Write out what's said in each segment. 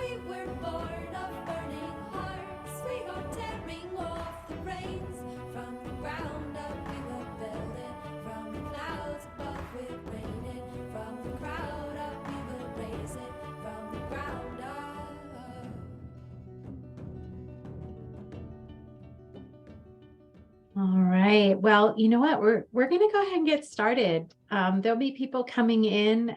We were born of burning hearts. We are tearing off the reins. From the ground up we will build it. From the clouds above we'll rain it. From the crowd up we will raise it. From the ground up. All right. Well, you know what? We're going to go ahead and get started. There'll be people coming in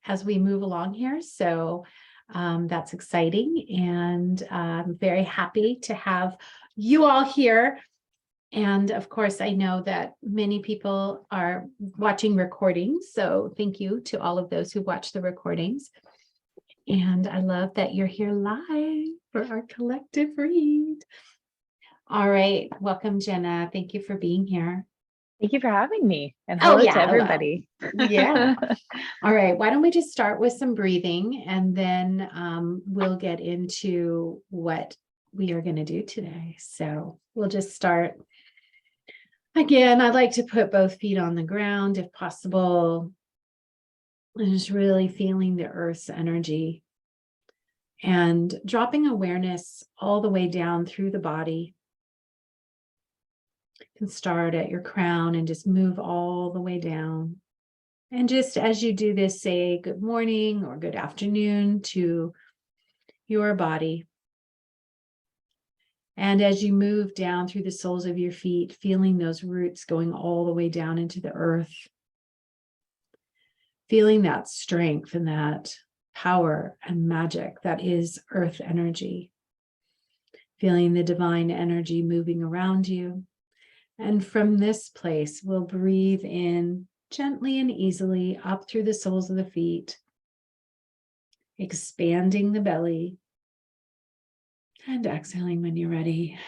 as we move along here. So that's exciting. And I'm very happy to have you all here. And of course, I know that many people are watching recordings. So thank you to all of those who watch the recordings. And I love that you're here live for our collective read. All right. Welcome, Jenna. Thank you for being here. Thank you for having me. And hello to everybody. Yeah. All right. Why don't we just start with some breathing and then we'll get into what we are going to do today. So we'll just start. Again, I'd like to put both feet on the ground if possible. And just really feeling the earth's energy and dropping awareness all the way down through the body. You can start at your crown and just move all the way down. And just as you do this, say good morning or good afternoon to your body. And as you move down through the soles of your feet, feeling those roots going all the way down into the earth. Feeling that strength and that power and magic that is earth energy. Feeling the divine energy moving around you. And from this place, we'll breathe in gently and easily up through the soles of the feet, expanding the belly, and exhaling when you're ready.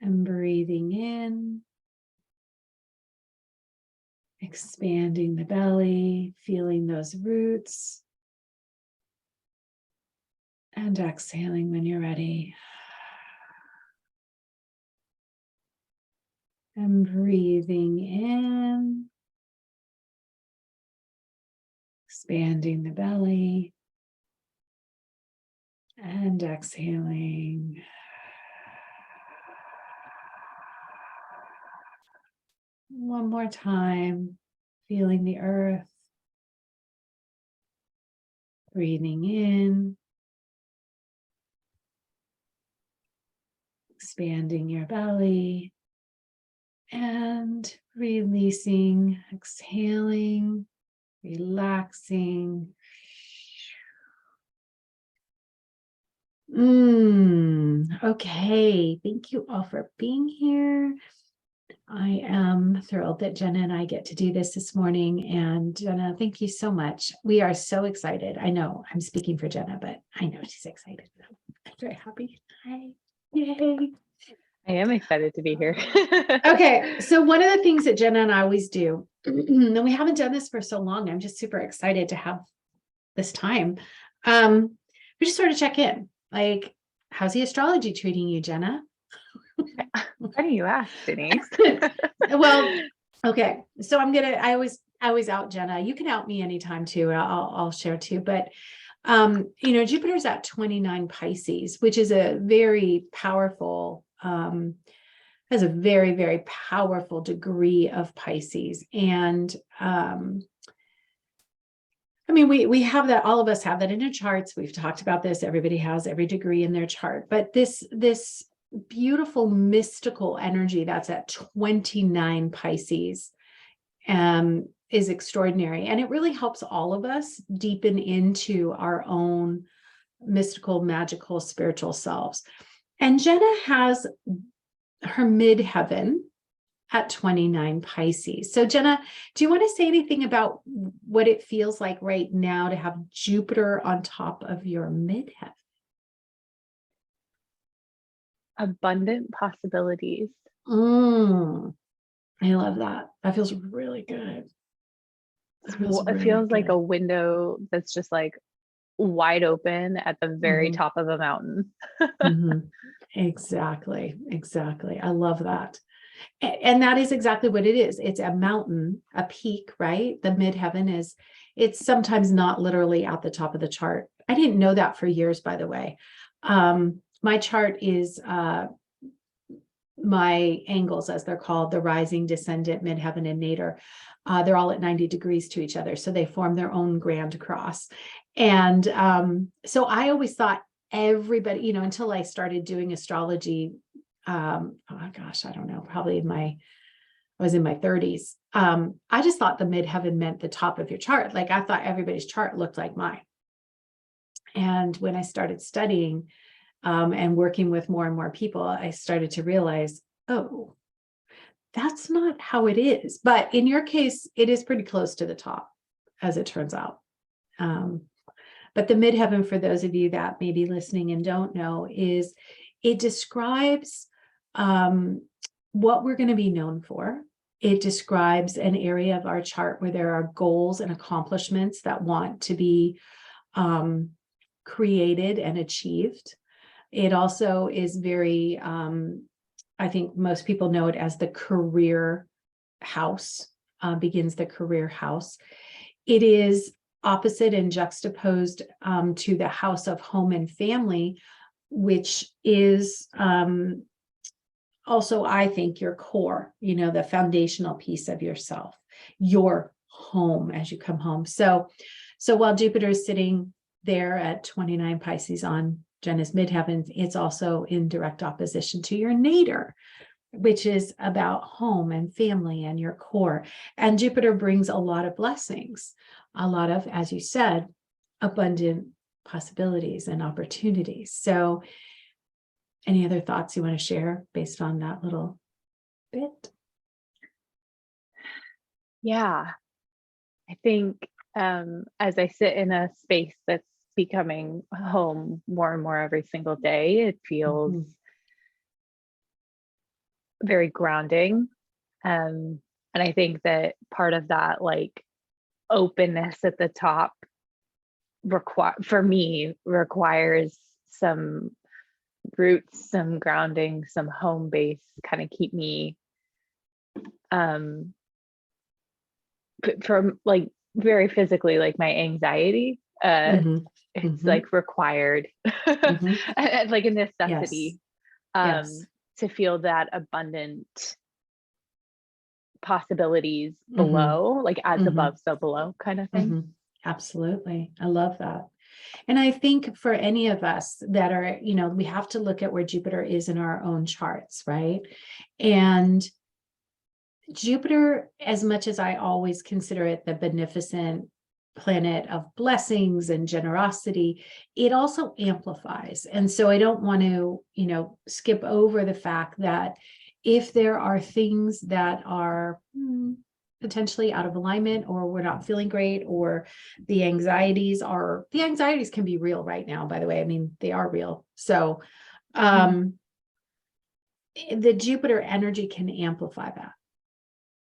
And breathing in, expanding the belly, feeling those roots. And exhaling when you're ready. And breathing in, expanding the belly, and exhaling. One more time, feeling the earth, breathing in, expanding your belly, and releasing, exhaling, relaxing. Okay, thank you all for being here. I am thrilled that Jenna and I get to do this morning. And Jenna, thank you so much. We are so excited. I know I'm speaking for Jenna, but I know she's excited. I'm very happy. Hi. Yay. I am excited to be here. Okay, so one of the things that Jenna and I always do, and we haven't done this for so long, I'm just super excited to have this time. We just sort of check in, like, how's the astrology treating you, Jenna? Funny you ask, Denise. Well, okay, so I always out Jenna. You can out me anytime too. I'll share too, but Jupiter's at 29 Pisces, which is a very powerful, has a very, very powerful degree of Pisces. And we have that, all of us have that in our charts. We've talked about this. Everybody has every degree in their chart, but this beautiful mystical energy that's at 29 Pisces is extraordinary. And it really helps all of us deepen into our own mystical, magical, spiritual selves. And Jenna has her midheaven at 29 Pisces. So Jenna, do you want to say anything about what it feels like right now to have Jupiter on top of your midheaven? Abundant possibilities. I love that. That feels really good. It feels like a window that's just like wide open at the very top of a mountain. Exactly. I love that. And that is exactly what it is. It's a mountain, a peak, right? The midheaven is, it's sometimes not literally at the top of the chart. I didn't know that for years, by the way. My chart is my angles, as they're called, the rising, descendant, midheaven, and nadir. They're all at 90 degrees to each other. So they form their own grand cross. And so I always thought everybody, until I started doing astrology, oh gosh, I don't know, probably I was in my 30s. I just thought the midheaven meant the top of your chart. Like I thought everybody's chart looked like mine. And when I started studying and working with more and more people, I started to realize, oh, that's not how it is. But in your case, it is pretty close to the top, as it turns out. But the midheaven, for those of you that may be listening and don't know, is it describes what we're going to be known for. It describes an area of our chart where there are goals and accomplishments that want to be created and achieved. It also is very, I think most people know it as the career house, begins the career house. It is opposite and juxtaposed to the house of home and family, which is also, I think, your core, the foundational piece of yourself, your home as you come home. So while Jupiter is sitting there at 29 Pisces on Jenna's midheaven, it's also in direct opposition to your nadir, which is about home and family and your core. And Jupiter brings a lot of blessings, a lot of, as you said, abundant possibilities and opportunities. So any other thoughts you want to share based on that little bit? Yeah, I think as I sit in a space that's becoming home more and more every single day, it feels very grounding. And I think that part of that, like, openness at the top requires some roots, some grounding, some home base, kind of keep me from, like, very physically, like my anxiety, it's like required and like a necessity to feel that abundant possibilities below, like as above, so below kind of thing. Absolutely. I love that. And I think for any of us that are, we have to look at where Jupiter is in our own charts, right? And Jupiter, as much as I always consider it the beneficent planet of blessings and generosity, it also amplifies. And so I don't want to, skip over the fact that if there are things that are potentially out of alignment, or we're not feeling great, or the anxieties can be real right now, by the way. I mean, they are real. So the Jupiter energy can amplify that.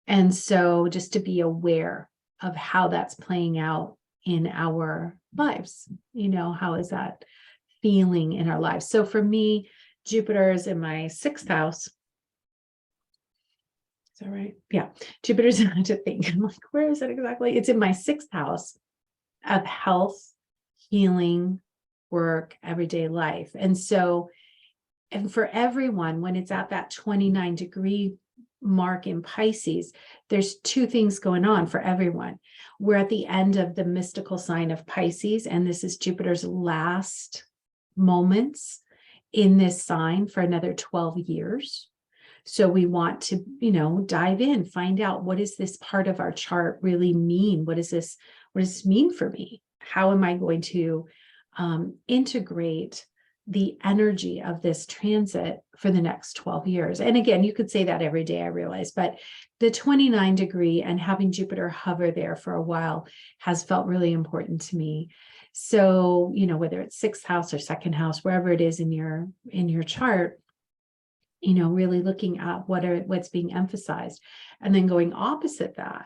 And so just to be aware of how that's playing out in our lives, how is that feeling in our lives? So for me, Jupiter is in my 6th house. Is that right? Yeah. Jupiter's, I to think, I'm like, where is it exactly? It's in my 6th house of health, healing, work, everyday life. And so, and for everyone, when it's at that 29-degree mark in Pisces, there's 2 things going on for everyone. We're at the end of the mystical sign of Pisces, and this is Jupiter's last moments in this sign for another 12 years. So we want to, dive in, find out, what does this part of our chart really mean? What does this mean for me? How am I going to integrate the energy of this transit for the next 12 years? And again, you could say that every day, I realize, but the 29-degree and having Jupiter hover there for a while has felt really important to me. So, whether it's 6th house or 2nd house, wherever it is in your chart, really looking at what's being emphasized, and then going opposite that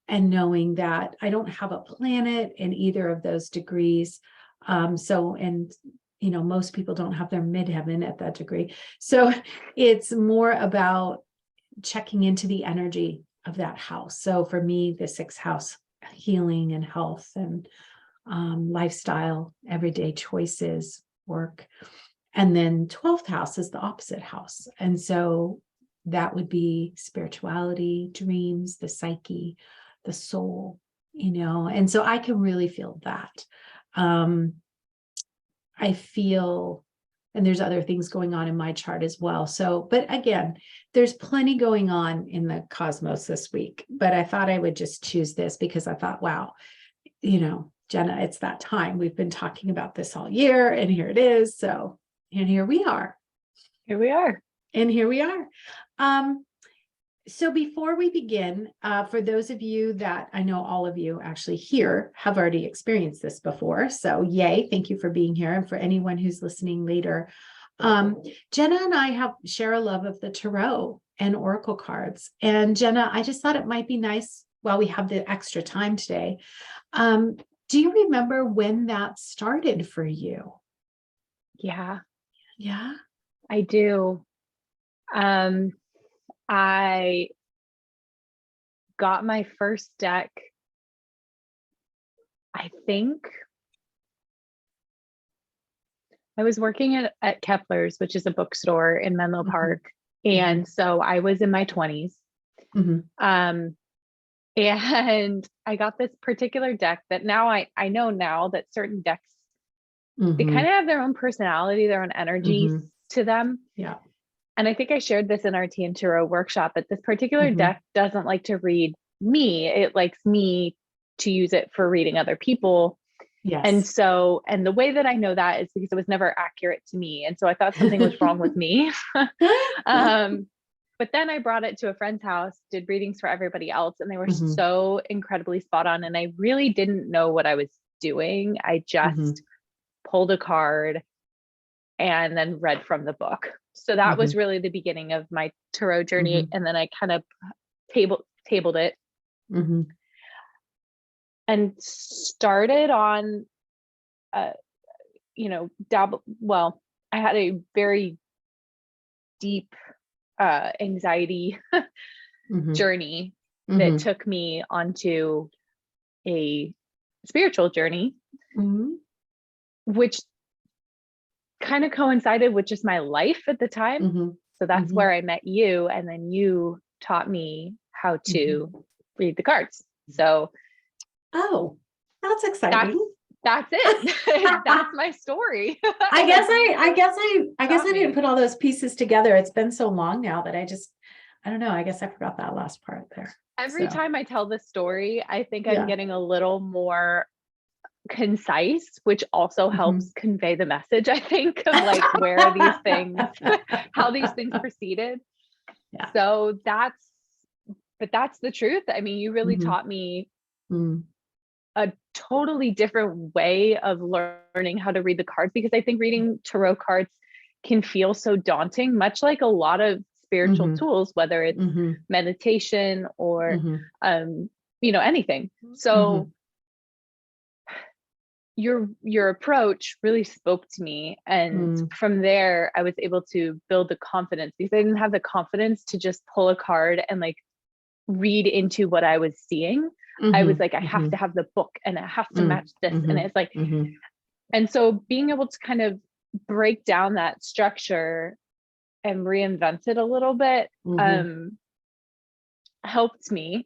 and knowing that I don't have a planet in either of those degrees. Most people don't have their midheaven at that degree. So it's more about, checking into the energy of that house. So for me, the 6th house, healing and health and lifestyle, everyday choices, work. And then 12th house is the opposite house. And so that would be spirituality, dreams, the psyche, the soul, and so I can really feel that. I feel, and there's other things going on in my chart as well. So, but again, there's plenty going on in the cosmos this week, but I thought I would just choose this because I thought, wow, Jenna, it's that time. We've been talking about this all year, and here it is. So, and here we are. Here we are. And here we are. So before we begin, for those of you that I know all of you actually here have already experienced this before. So yay, thank you for being here. And for anyone who's listening later, Jenna and I share a love of the tarot and oracle cards. And Jenna, I just thought it might be nice while we have the extra time today. Do you remember when that started for you? Yeah. Yeah. I do. I got my first deck, I think I was working at Kepler's, which is a bookstore in Menlo Park. And so I was in my 20s. And I got this particular deck that now I know now that certain decks, they kind of have their own personality, their own energy to them. Yeah. And I think I shared this in our Tea Tarot workshop, but this particular deck doesn't like to read me. It likes me to use it for reading other people. Yes. And the way that I know that is because it was never accurate to me. And so I thought something was wrong with me. But then I brought it to a friend's house, did readings for everybody else, and they were so incredibly spot on. And I really didn't know what I was doing. I just pulled a card and then read from the book. So that was really the beginning of my tarot journey. And then I kind of tabled it and started on, I had a very deep anxiety journey that took me onto a spiritual journey, which kind of coincided with just my life at the time. So that's where I met you. And then you taught me how to read the cards. So, oh, that's exciting. That's it. That's my story. I guess I didn't put all those pieces together. It's been so long now that I don't know. I guess I forgot that last part there. Every time I tell this story, I think I'm getting a little more concise, which also helps convey the message, I think, of like where these things, how these things proceeded. Yeah. So that's the truth. I mean, you really taught me a totally different way of learning how to read the cards, because I think reading tarot cards can feel so daunting, much like a lot of spiritual tools, whether it's meditation or anything. So your approach really spoke to me, and from there I was able to build the confidence, because I didn't have the confidence to just pull a card and like read into what I was seeing. I was like, I have to have the book and it has to match this. And it's like, and so being able to kind of break down that structure and reinvent it a little bit helped me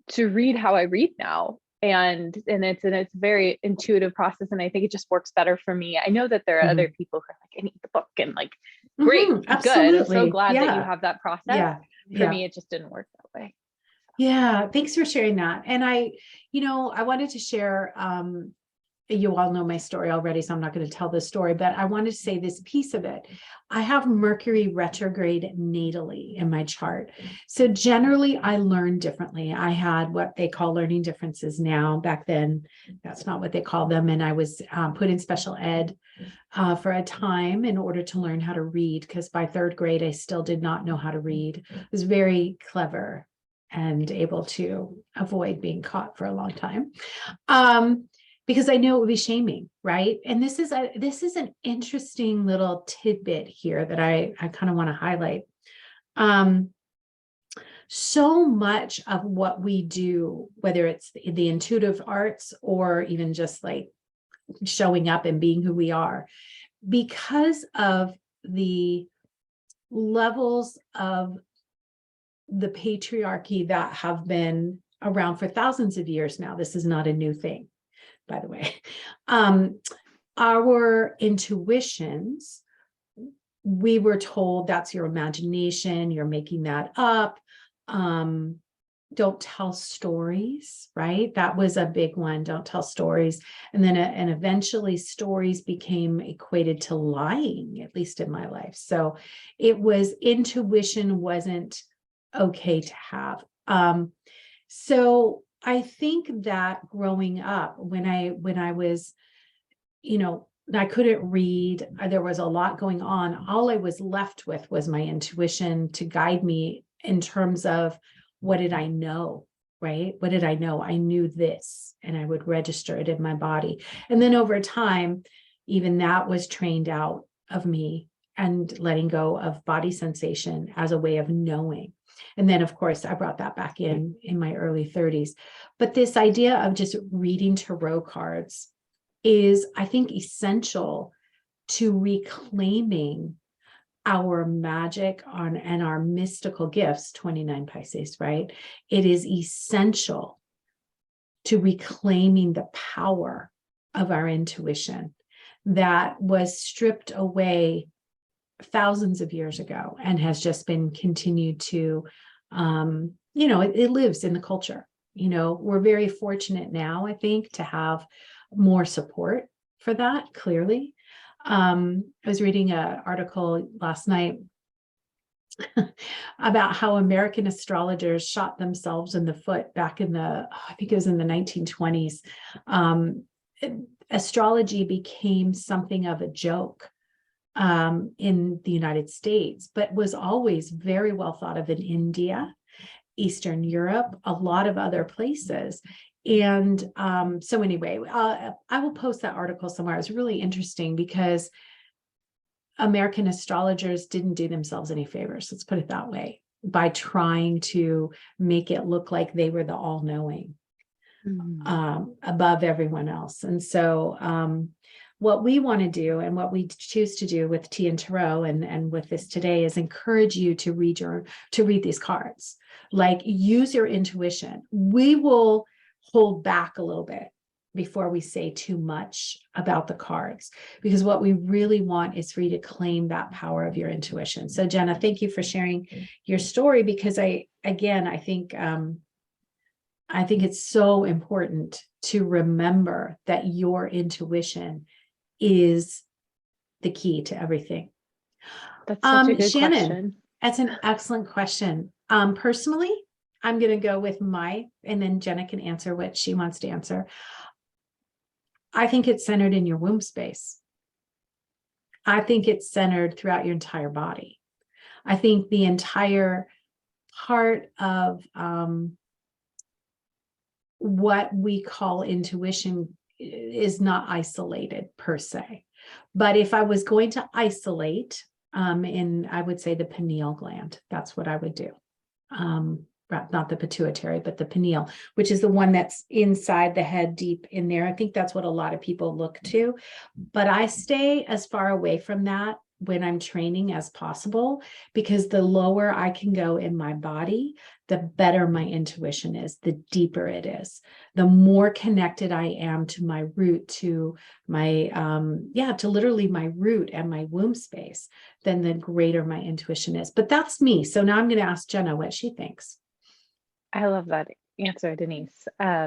to read how I read now. And it's a very intuitive process. And I think it just works better for me. I know that there are other people who are like, I need the book, and like, great, good. I'm so glad that you have that process. For me, it just didn't work that way. Yeah. Thanks for sharing that. And I wanted to share, you all know my story already, so I'm not going to tell this story, but I wanted to say this piece of it. I have Mercury retrograde natally in my chart. So generally I learn differently. I had what they call learning differences now. Back then, that's not what they call them. And I was put in special ed for a time in order to learn how to read, because by 3rd grade, I still did not know how to read. I was very clever and able to avoid being caught for a long time. Because I knew it would be shaming, right? And this is an interesting little tidbit here that I kind of want to highlight. So much of what we do, whether it's the intuitive arts or even just like showing up and being who we are, because of the levels of the patriarchy that have been around for thousands of years now. This is not a new thing, by the way. Our intuitions, we were told that's your imagination, you're making that up. Don't tell stories, right? That was a big one. Don't tell stories. And then, and eventually stories became equated to lying, at least in my life. So it was, intuition wasn't okay to have. So I think that growing up, when I was, I couldn't read, there was a lot going on. All I was left with was my intuition to guide me in terms of, what did I know, right? What did I know? I knew this, and I would register it in my body. And then over time, even that was trained out of me, and letting go of body sensation as a way of knowing. And then, of course, I brought that back in my early 30s. But this idea of just reading tarot cards is, I think, essential to reclaiming our magic and our mystical gifts, 29 Pisces, right? It is essential to reclaiming the power of our intuition that was stripped away thousands of years ago and has just been continued to, it lives in the culture. We're very fortunate now, I think, to have more support for that, clearly. I was reading an article last night about how American astrologers shot themselves in the foot back in I think it was in the 1920s. Astrology became something of a joke in the United States, but was always very well thought of in India, Eastern Europe, a lot of other places. And so anyway, I will post that article somewhere. It's really interesting because American astrologers didn't do themselves any favors, let's put it that way, by trying to make it look like they were the all-knowing above everyone else. And so what we want to do, and what we choose to do with Tea and Tarot and with this today, is encourage you to read these cards. Like, use your intuition. We will hold back a little bit before we say too much about the cards, because what we really want is for you to claim that power of your intuition. So Jenna, thank you for sharing your story, because I think it's so important to remember that your intuition is the key to everything. That's such a good Shannon, question. That's an excellent question. Personally, I'm going to go with and then Jenna can answer what she wants to answer. I think it's centered in your womb space. I think it's centered throughout your entire body. I think the entire part of what we call intuition is not isolated per se. But if I was going to isolate, I would say the pineal gland, that's what I would do. Not the pituitary, but the pineal, which is the one that's inside the head, deep in there. I think that's what a lot of people look to, but I stay as far away from that when I'm training as possible, because the lower I can go in my body, the better my intuition is, the deeper it is, the more connected I am to my root, to my, to literally my root and my womb space, then the greater my intuition is. But that's me. So now I'm going to ask Jenna what she thinks. I love that answer, Denise. I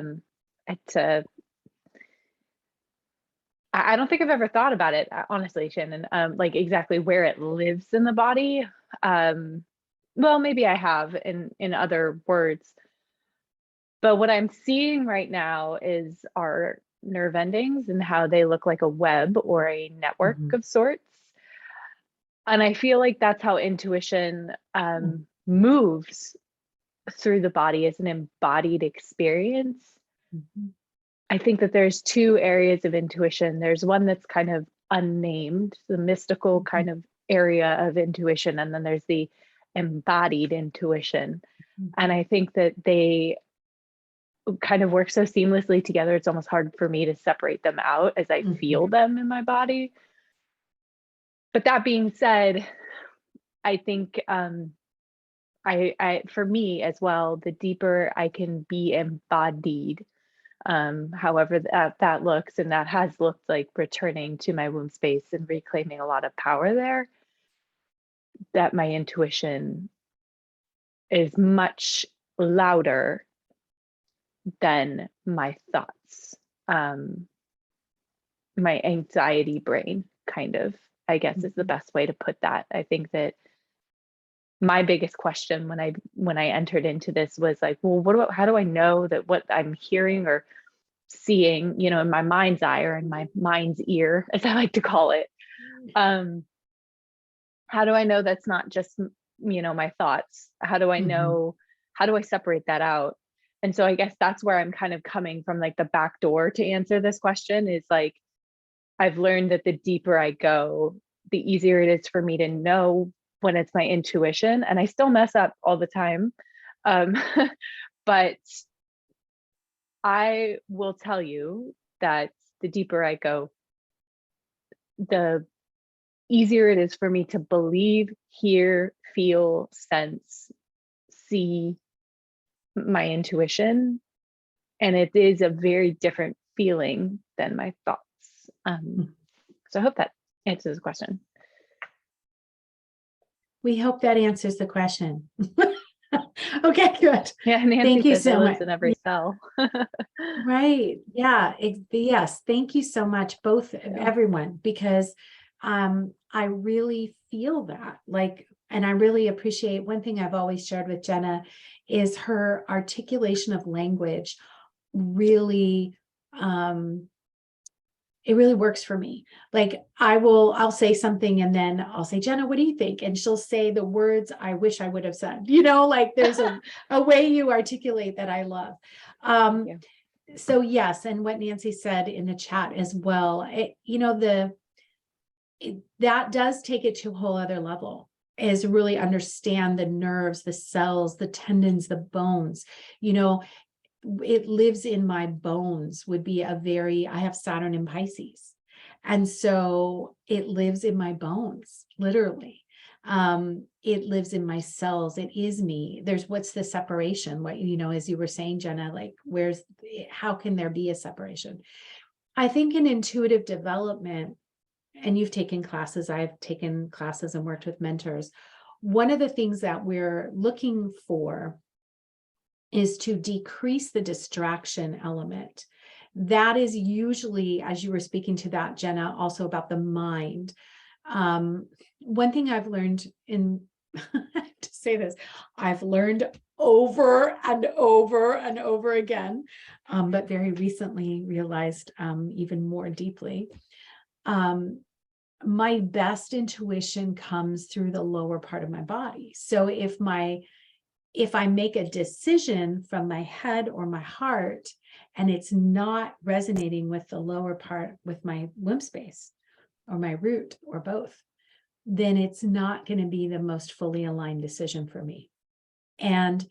don't think I've ever thought about it, honestly, Shannon, like exactly where it lives in the body. Well, maybe I have in other words, but what I'm seeing right now is our nerve endings and how they look like a web or a network of sorts. And I feel like that's how intuition moves through the body as an embodied experience. I think that there's two areas of intuition. There's one that's kind of unnamed, the mystical kind of area of intuition, and then there's the embodied intuition. And I think that they kind of work so seamlessly together. It's almost hard for me to separate them out as I feel them in my body. But that being said, I think I for me as well, the deeper I can be embodied, however that looks, and that has looked like returning to my womb space and reclaiming a lot of power there, that my intuition is much louder than my thoughts, my anxiety brain, kind of, I guess is the best way to put that. I think that my biggest question when I entered into this was like, well, how do I know that what I'm hearing or seeing, in my mind's eye or in my mind's ear, as I like to call it, how do I know that's not just, my thoughts? How do I know, how do I separate that out? And so I guess that's where I'm kind of coming from, like the back door to answer this question is like, I've learned that the deeper I go, the easier it is for me to know when it's my intuition. And I still mess up all the time. But I will tell you that the deeper I go, the easier it is for me to believe, hear, feel, sense, see my intuition. And it is a very different feeling than my thoughts. So I hope that answers the question. We hope that answers the question. Okay, good. Yeah, Nancy Thank you says so it lives much. in every cell. Right. Yeah. Yes. Thank you so much, both everyone, because I really feel that, like, and I really appreciate one thing I've always shared with Jenna is her articulation of language really it really works for me. Like I'll say something and then I'll say, Jenna, what do you think? And she'll say the words I wish I would have said, like there's a way you articulate that I love. So yes. And what Nancy said in the chat as well, that does take it to a whole other level, is really understand the nerves, the cells, the tendons, the bones, it lives in my bones would be I have Saturn in Pisces. And so it lives in my bones, literally. It lives in my cells. It is me. What's the separation? What, as you were saying, Jenna, like how can there be a separation? I think in intuitive development, and you've taken classes, I've taken classes and worked with mentors. One of the things that we're looking for is to decrease the distraction element. That is usually, as you were speaking to that, Jenna, also about the mind. One thing I've learned to say this, I've learned over and over and over again, but very recently realized even more deeply. My best intuition comes through the lower part of my body. So if I make a decision from my head or my heart, and it's not resonating with the lower part, with my womb space or my root or both, then it's not going to be the most fully aligned decision for me. And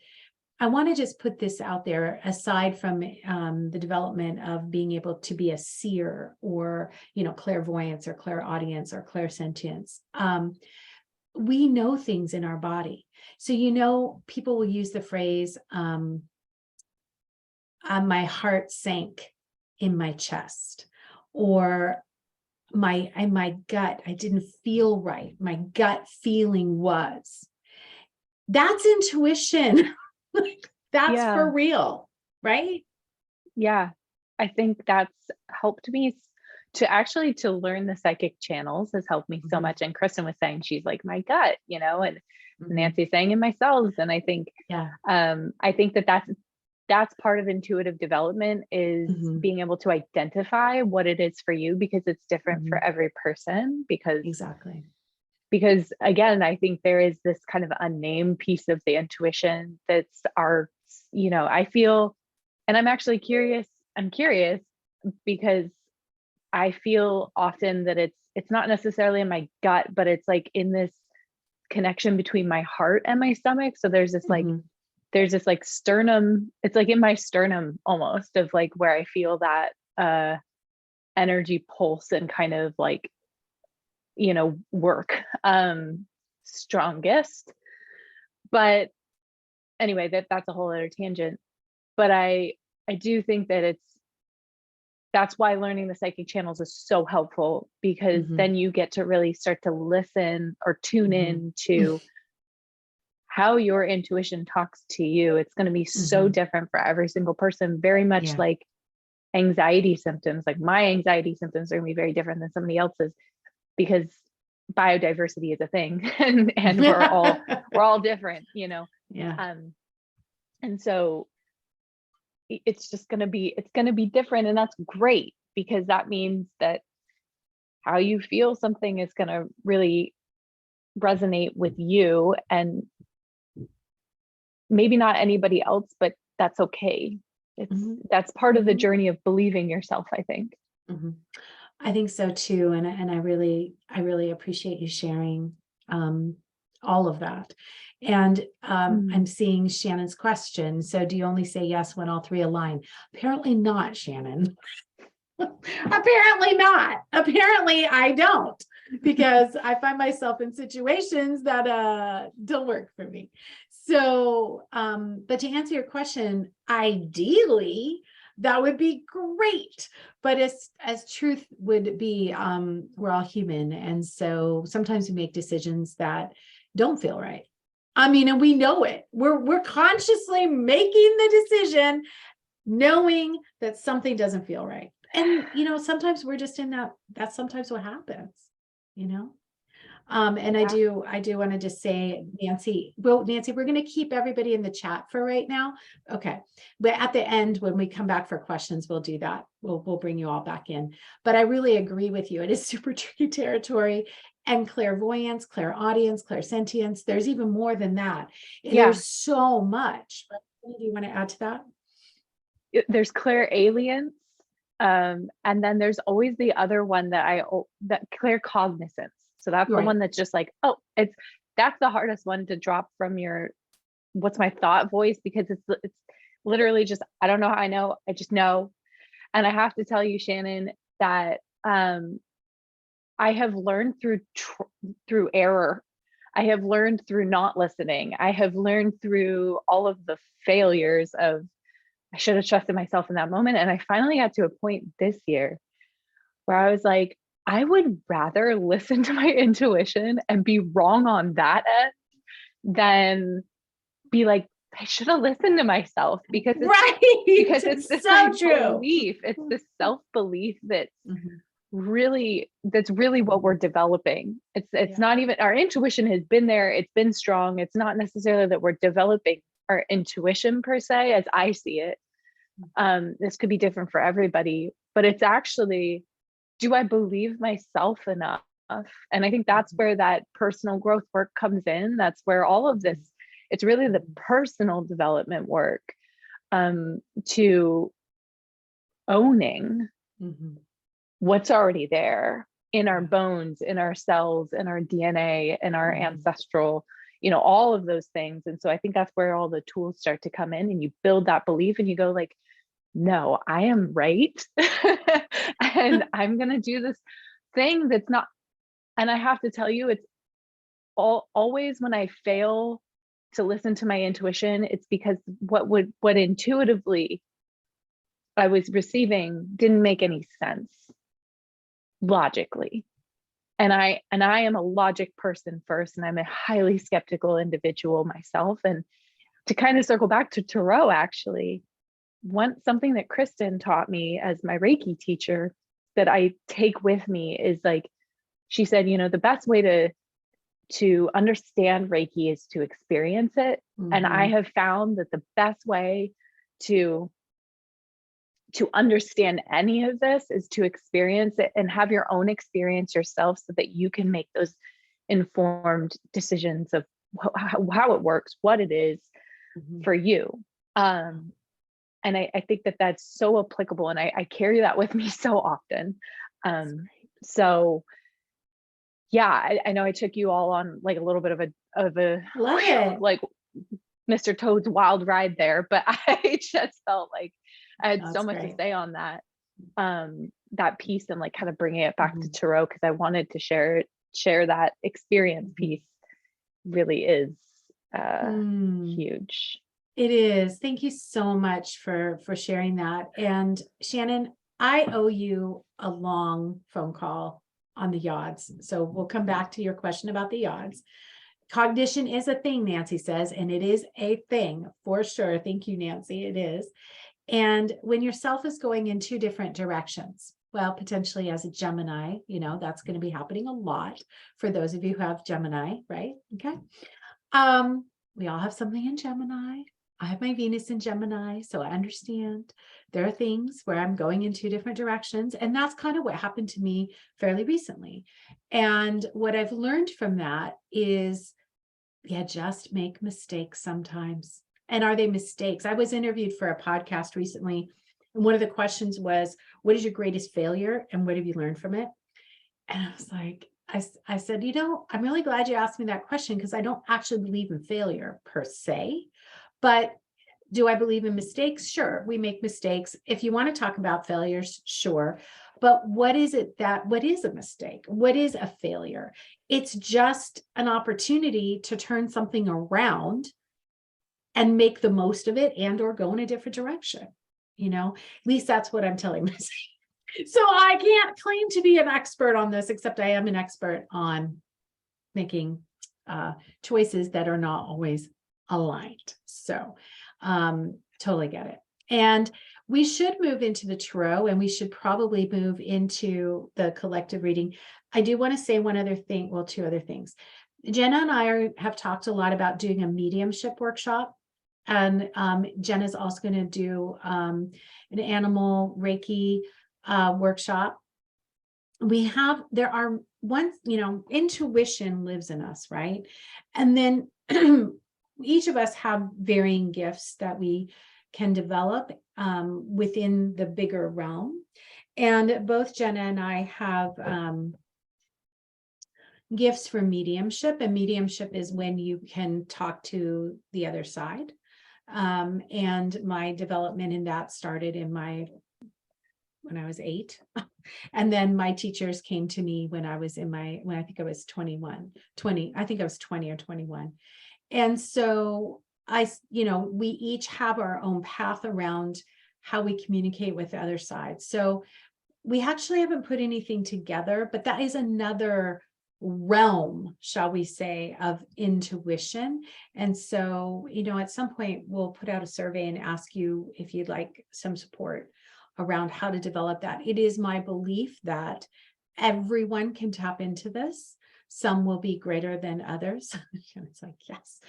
I want to just put this out there, aside from the development of being able to be a seer or, clairvoyance or clairaudience or clairsentience. We know things in our body. So, people will use the phrase, my heart sank in my chest, or my gut, I didn't feel right. My gut feeling was. That's intuition. That's for real, right? Yeah. I think that's helped me to learn the psychic channels has helped me so much. And Kristen was saying, she's like my gut, and Nancy's saying in my cells. And I think, I think that's part of intuitive development is being able to identify what it is for you, because it's different for every person, because again, I think there is this kind of unnamed piece of the intuition that's I feel, and I'm actually curious. I'm curious because I feel often that it's not necessarily in my gut, but it's like in this connection between my heart and my stomach. So there's this like, Mhm. there's this like sternum, it's like in my sternum almost, of like where I feel that energy pulse and kind of like, you know, work strongest. But anyway, that's a whole other tangent. But I do think that that's why learning the psychic channels is so helpful, because Mhm. then you get to really start to listen or tune Mhm. in to how your intuition talks to you. It's going to be so Mhm. different for every single person, very much Yeah. like anxiety symptoms. Like my anxiety symptoms are going to be very different than somebody else's, because biodiversity is a thing, and we're all different, you know. Yeah. And so it's just going to be, it's going to be different, and that's great, because that means that how you feel something is going to really resonate with you, and maybe not anybody else, but that's okay. Mhm. That's part of the Mhm. journey of believing yourself, I think. Mhm. I think so too, and I really appreciate you sharing all of that. And I'm seeing Shannon's question. So, do you only say yes when all three align? Apparently not, Shannon. Apparently not. Apparently I don't, because I find myself in situations that don't work for me. So, but to answer your question, ideally, that would be great. But as truth would be, we're all human. And so sometimes we make decisions that don't feel right. I mean, and we know it. We're consciously making the decision knowing that something doesn't feel right. And, sometimes we're just in that's sometimes what happens, you know? And I do want to just say, Nancy, we're going to keep everybody in the chat for right now. Okay. But at the end, when we come back for questions, we'll do that. We'll bring you all back in. But I really agree with you. It is super tricky territory. And clairvoyance, clairaudience, clairsentience, there's even more than that. Yeah. There's so much. Do you want to add to that? There's clairalience, and then there's always the other one that claircognizance. So that's the one that's just like, oh, that's the hardest one to drop from your what's my thought voice, because it's literally just, I don't know how I know, I just know. And I have to tell you, Shannon, that I have learned through error. I have learned through not listening. I have learned through all of the failures of, I should have trusted myself in that moment. And I finally got to a point this year where I was like, I would rather listen to my intuition and be wrong on that end than be like, I should have listened to myself, because it's this so like true. belief, it's this self-belief that's Mhm. really what we're developing. It's not even, our intuition has been there, it's been strong. It's not necessarily that we're developing our intuition per se, as I see it. This could be different for everybody, but it's actually, do I believe myself enough? And I think that's where that personal growth work comes in. That's where all of this, it's really the personal development work, to owning what's already there in our bones, in our cells, in our DNA, in our ancestral, all of those things. And so I think that's where all the tools start to come in, and you build that belief and you go like, no, I am right. And I'm going to do this thing that's not, and I have to tell you, it's always when I fail to listen to my intuition, it's because what intuitively I was receiving didn't make any sense logically. And I am a logic person first, and I'm a highly skeptical individual myself. And to kind of circle back to Tarot, actually, something that Kristen taught me as my Reiki teacher that I take with me is like, she said, the best way to understand Reiki is to experience it. And I have found that the best way to understand any of this is to experience it and have your own experience yourself, so that you can make those informed decisions of how it works, what it is for you. And I think that that's so applicable, and I carry that with me so often. So yeah, I know I took you all on like a little bit of of a Love it. like Mr. Toad's wild ride there, but I just felt like I had so That's much to great. say on that, that piece, and like kind of bringing it back to Mhm. tarot, because I wanted to share that experience piece. Really is Mm. huge. It is. Thank you so much for sharing that. And Shannon, I owe you a long phone call on the yods. So we'll come back to your question about the yods. Cognition is a thing, Nancy says, and it is a thing for sure. Thank you, Nancy. It is. And when your self is going in two different directions, well, potentially as a Gemini, that's going to be happening a lot for those of you who have Gemini, right? Okay. We all have something in Gemini. I have my Venus in Gemini, so I understand there are things where I'm going in two different directions. And that's kind of what happened to me fairly recently. And what I've learned from that is, yeah, just make mistakes sometimes. And are they mistakes? I was interviewed for a podcast recently, and one of the questions was, what is your greatest failure and what have you learned from it? And I was like, I said, I'm really glad you asked me that question, because I don't actually believe in failure per se, but do I believe in mistakes? Sure, we make mistakes. If you want to talk about failures, sure. But what is a mistake? What is a failure? It's just an opportunity to turn something around and make the most of it and or go in a different direction. At least that's what I'm telling myself. So I can't claim to be an expert on this, except I am an expert on making choices that are not always aligned. So totally get it. And we should move into the tarot, and we should probably move into the collective reading. I do want to say one other thing, well, two other things. Jenna and I have talked a lot about doing a mediumship workshop. And Jenna's also going to do an animal Reiki workshop. There are once, intuition lives in us, right? And then each of us have varying gifts that we can develop within the bigger realm. And both Jenna and I have gifts for mediumship, and mediumship is when you can talk to the other side. And my development in that started when I was 8. And then my teachers came to me when I think I was 20, I think I was 20 or 21. And so we each have our own path around how we communicate with the other side. So we actually haven't put anything together, but that is another realm, shall we say, of intuition. And so, at some point we'll put out a survey and ask you if you'd like some support around how to develop that. It is my belief that everyone can tap into this. Some will be greater than others. It's like, yes.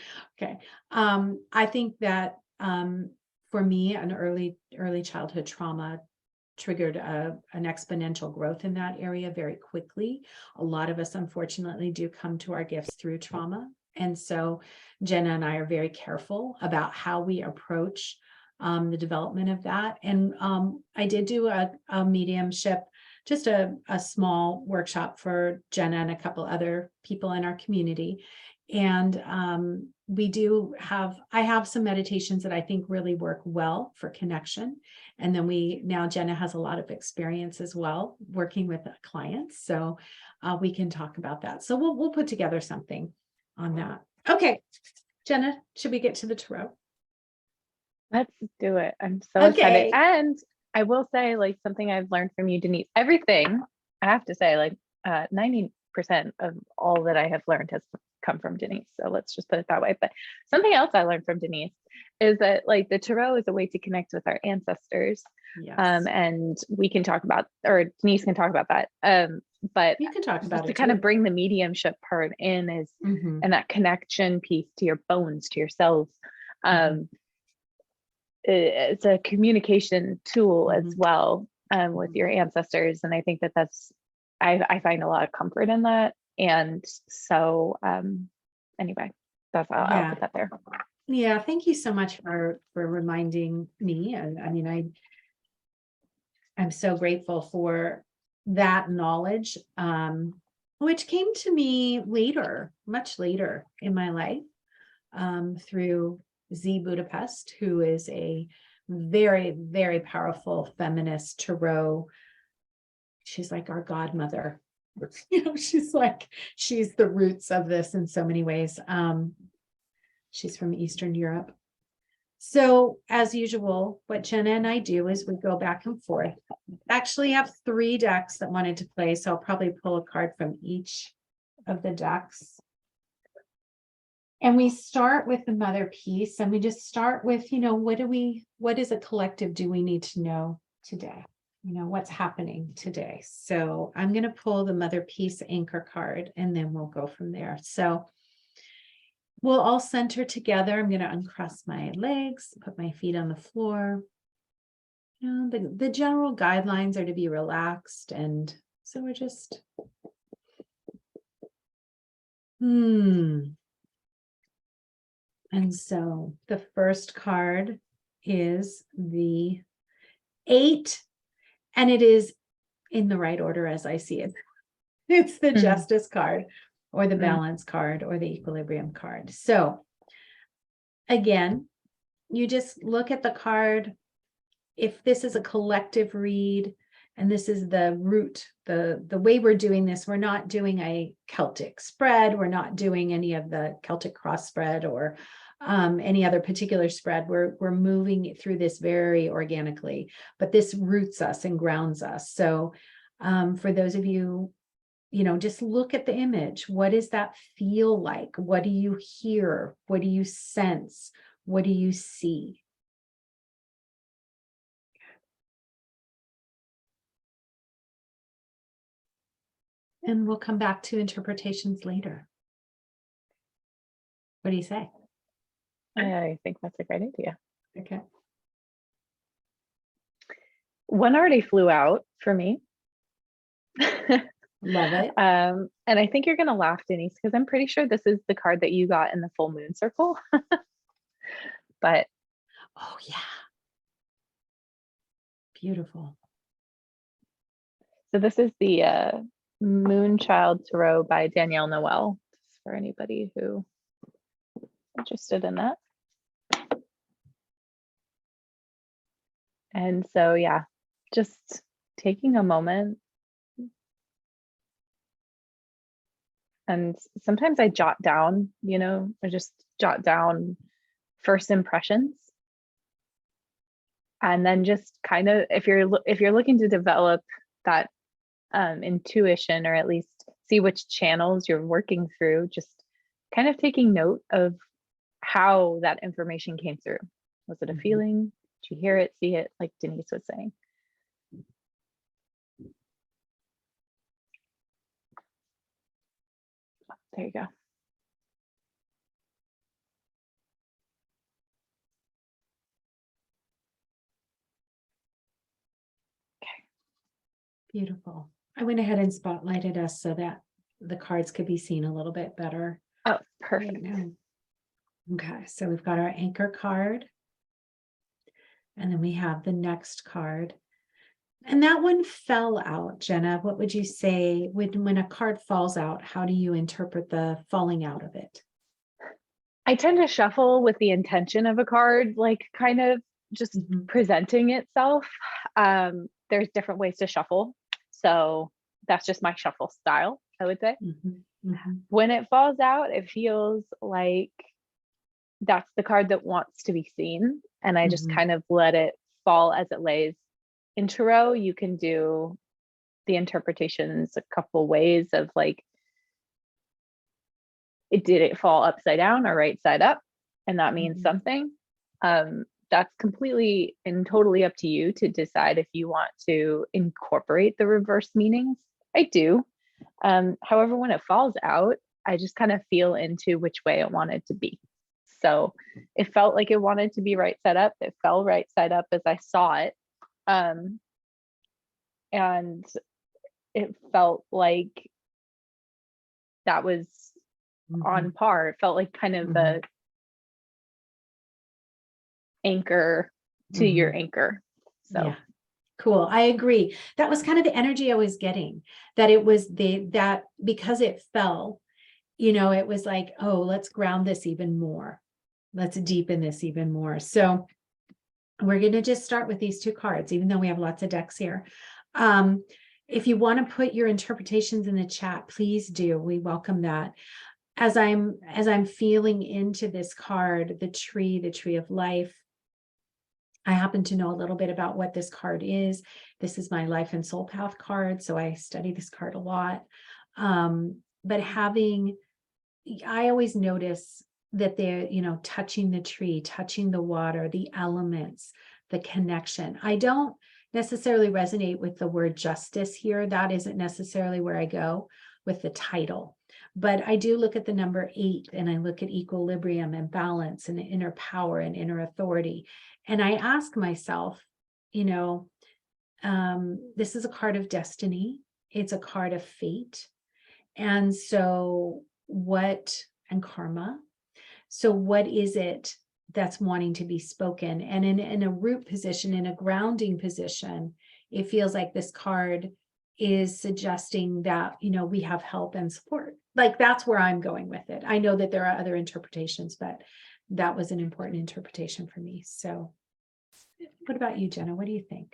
Okay. I think that for me, an early childhood trauma triggered an exponential growth in that area very quickly. A lot of us, unfortunately, do come to our gifts through trauma. And so Jenna and I are very careful about how we approach the development of that. And I did do a mediumship, just a small workshop for Jenna and a couple other people in our community. And I have some meditations that I think really work well for connection. And then now Jenna has a lot of experience as well working with clients. So we can talk about that. So we'll put together something on that. Okay, Jenna, should we get to the tarot? Let's do it. I'm so excited. And I will say, like, something I've learned from you, Denise, everything I have to say, like 90% of all that I have learned has come from Denise. So let's just put it that way. But something else I learned from Denise is that, like, the tarot is a way to connect with our ancestors. Yes. And we can talk about, or Denise can talk about that. But you can talk about just it to kind too. of bring the mediumship part in is, and that connection piece to your bones, to yourself. It's a communication tool as well with your ancestors. And I think I find a lot of comfort in that. And so anyway, I'll put that there. Yeah, thank you so much for reminding me. And I mean, I'm so grateful for that knowledge. which came to me later, much later in my life, through Z Budapest, who is a very, very powerful feminist tarot. She's like our godmother. She's the roots of this in so many ways. She's from Eastern Europe. So as usual, what Jenna and I do is we go back and forth. Actually have 3 decks that wanted to play, so I'll probably pull a card from each of the decks. And we start with the mother piece, and we just start with, what is a collective do we need to know today? What's happening today? So I'm going to pull the mother piece anchor card, and then we'll go from there. So we'll all center together. I'm going to uncross my legs, put my feet on the floor. The general guidelines are to be relaxed. And so we're just, And so the first card is the 8, and it is in the right order as I see it. It's the Justice card, or the Balance card, or the Equilibrium card. So again, you just look at the card. If this is a collective read, and this is the root, the way we're doing this, we're not doing a Celtic spread. We're not doing any of the Celtic cross spread or any other particular spread. We're moving through this very organically, but this roots us and grounds us. So for those of you, just look at the image. What does that feel like? What do you hear? What do you sense? What do you see? And we'll come back to interpretations later. What do you say? I think that's a great idea. Okay. One already flew out for me. Love it. And I think you're gonna laugh, Denise, because I'm pretty sure this is the card that you got in the full moon circle. But oh yeah. Beautiful. So this is the Moonchild Tarot by Danielle Noel, for anybody who is interested in that. And so, yeah, just taking a moment. And sometimes I jot down, I just jot down first impressions. And then just kind of, if you're looking to develop that intuition, or at least see which channels you're working through, just kind of taking note of how that information came through. Was it a feeling? Did you hear it, see it, like Denise was saying? There you go. Okay. Beautiful. I went ahead and spotlighted us so that the cards could be seen a little bit better. Oh, perfect. Right now. Okay, so we've got our anchor card. And then we have the next card. And that one fell out, Jenna. What would you say when a card falls out? How do you interpret the falling out of it? I tend to shuffle with the intention of a card, like kind of just presenting itself. There's different ways to shuffle. So that's just my shuffle style, I would say. When it falls out, it feels like that's the card that wants to be seen. And I just kind of let it fall as it lays. In tarot, you can do the interpretations a couple ways of like, did it fall upside down or right side up? And that means something. That's completely and totally up to you to decide if you want to incorporate the reverse meanings. I do. However, when it falls out, I just kind of feel into which way it wanted to be. So it felt like it wanted to be right side up. It fell right side up as I saw it. And it felt like that was on par. It felt like kind of the anchor to your anchor. So Cool. I agree. That was kind of the energy I was getting, that it was that because it fell, it was like, oh, let's ground this even more. Let's deepen this even more. So we're going to just start with these 2 cards, even though we have lots of decks here. If you want to put your interpretations in the chat, please do. We welcome that. As I'm feeling into this card, the tree of life, I happen to know a little bit about what this card is. This is my life and soul path card, so I study this card a lot. But I always notice that they're, touching the tree, touching the water, the elements, the connection. I don't necessarily resonate with the word justice here. That isn't necessarily where I go with the title. But I do look at the number 8, and I look at equilibrium and balance and inner power and inner authority. And I ask myself, this is a card of destiny. It's a card of fate. And so and karma. So what is it that's wanting to be spoken? And in a root position, in a grounding position, it feels like this card is suggesting that, we have help and support. Like, that's where I'm going with it. I know that there are other interpretations, but that was an important interpretation for me. So what about you, Jenna? What do you think?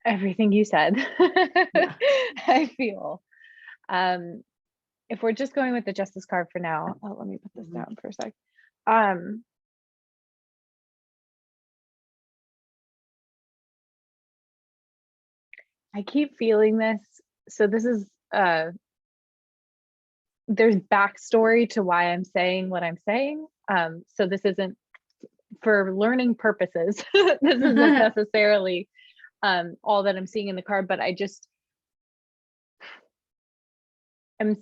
Everything you said. Yeah. I feel. If we're just going with the justice card for now, let me put this down for a sec. I keep feeling this. So this is there's backstory to why I'm saying what I'm saying. So this isn't for learning purposes. This isn't necessarily all that I'm seeing in the card, but I'm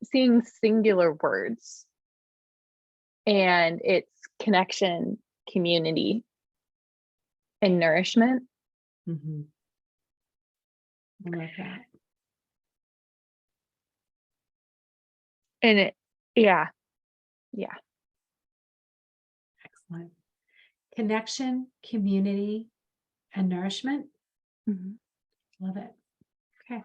seeing singular words, and it's connection, community, and nourishment. Mm-hmm. I like that. And yeah. Excellent. Connection, community, and nourishment. Mm-hmm. Love it. Okay.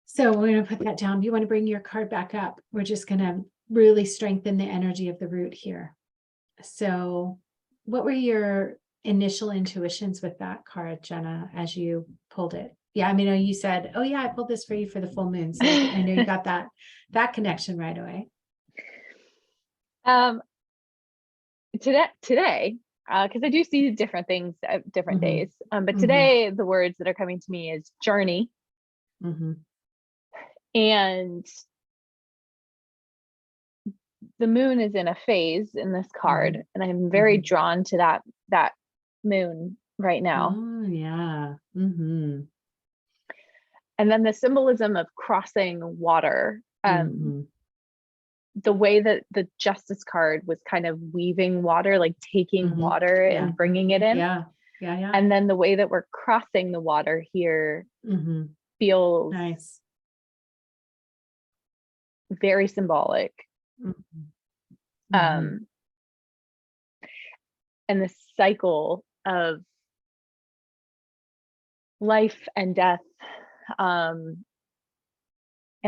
So we're going to put that down. You want to bring your card back up? We're just going to really strengthen the energy of the root here. So what were your initial intuitions with that card, Jenna, as you pulled it? Yeah, I mean, you said, oh yeah, I pulled this for you for the full moon. So I know you got that connection right away. Today, because I do see different things at different days. But today, the words that are coming to me is journey. And the moon is in a phase in this card, and I'm very drawn to that moon right now. Oh yeah. And then the symbolism of crossing water. The way that the justice card was kind of weaving water, like taking water and bringing it in. Yeah. And then the way that we're crossing the water here feels nice. Very symbolic. And the cycle of life and death, and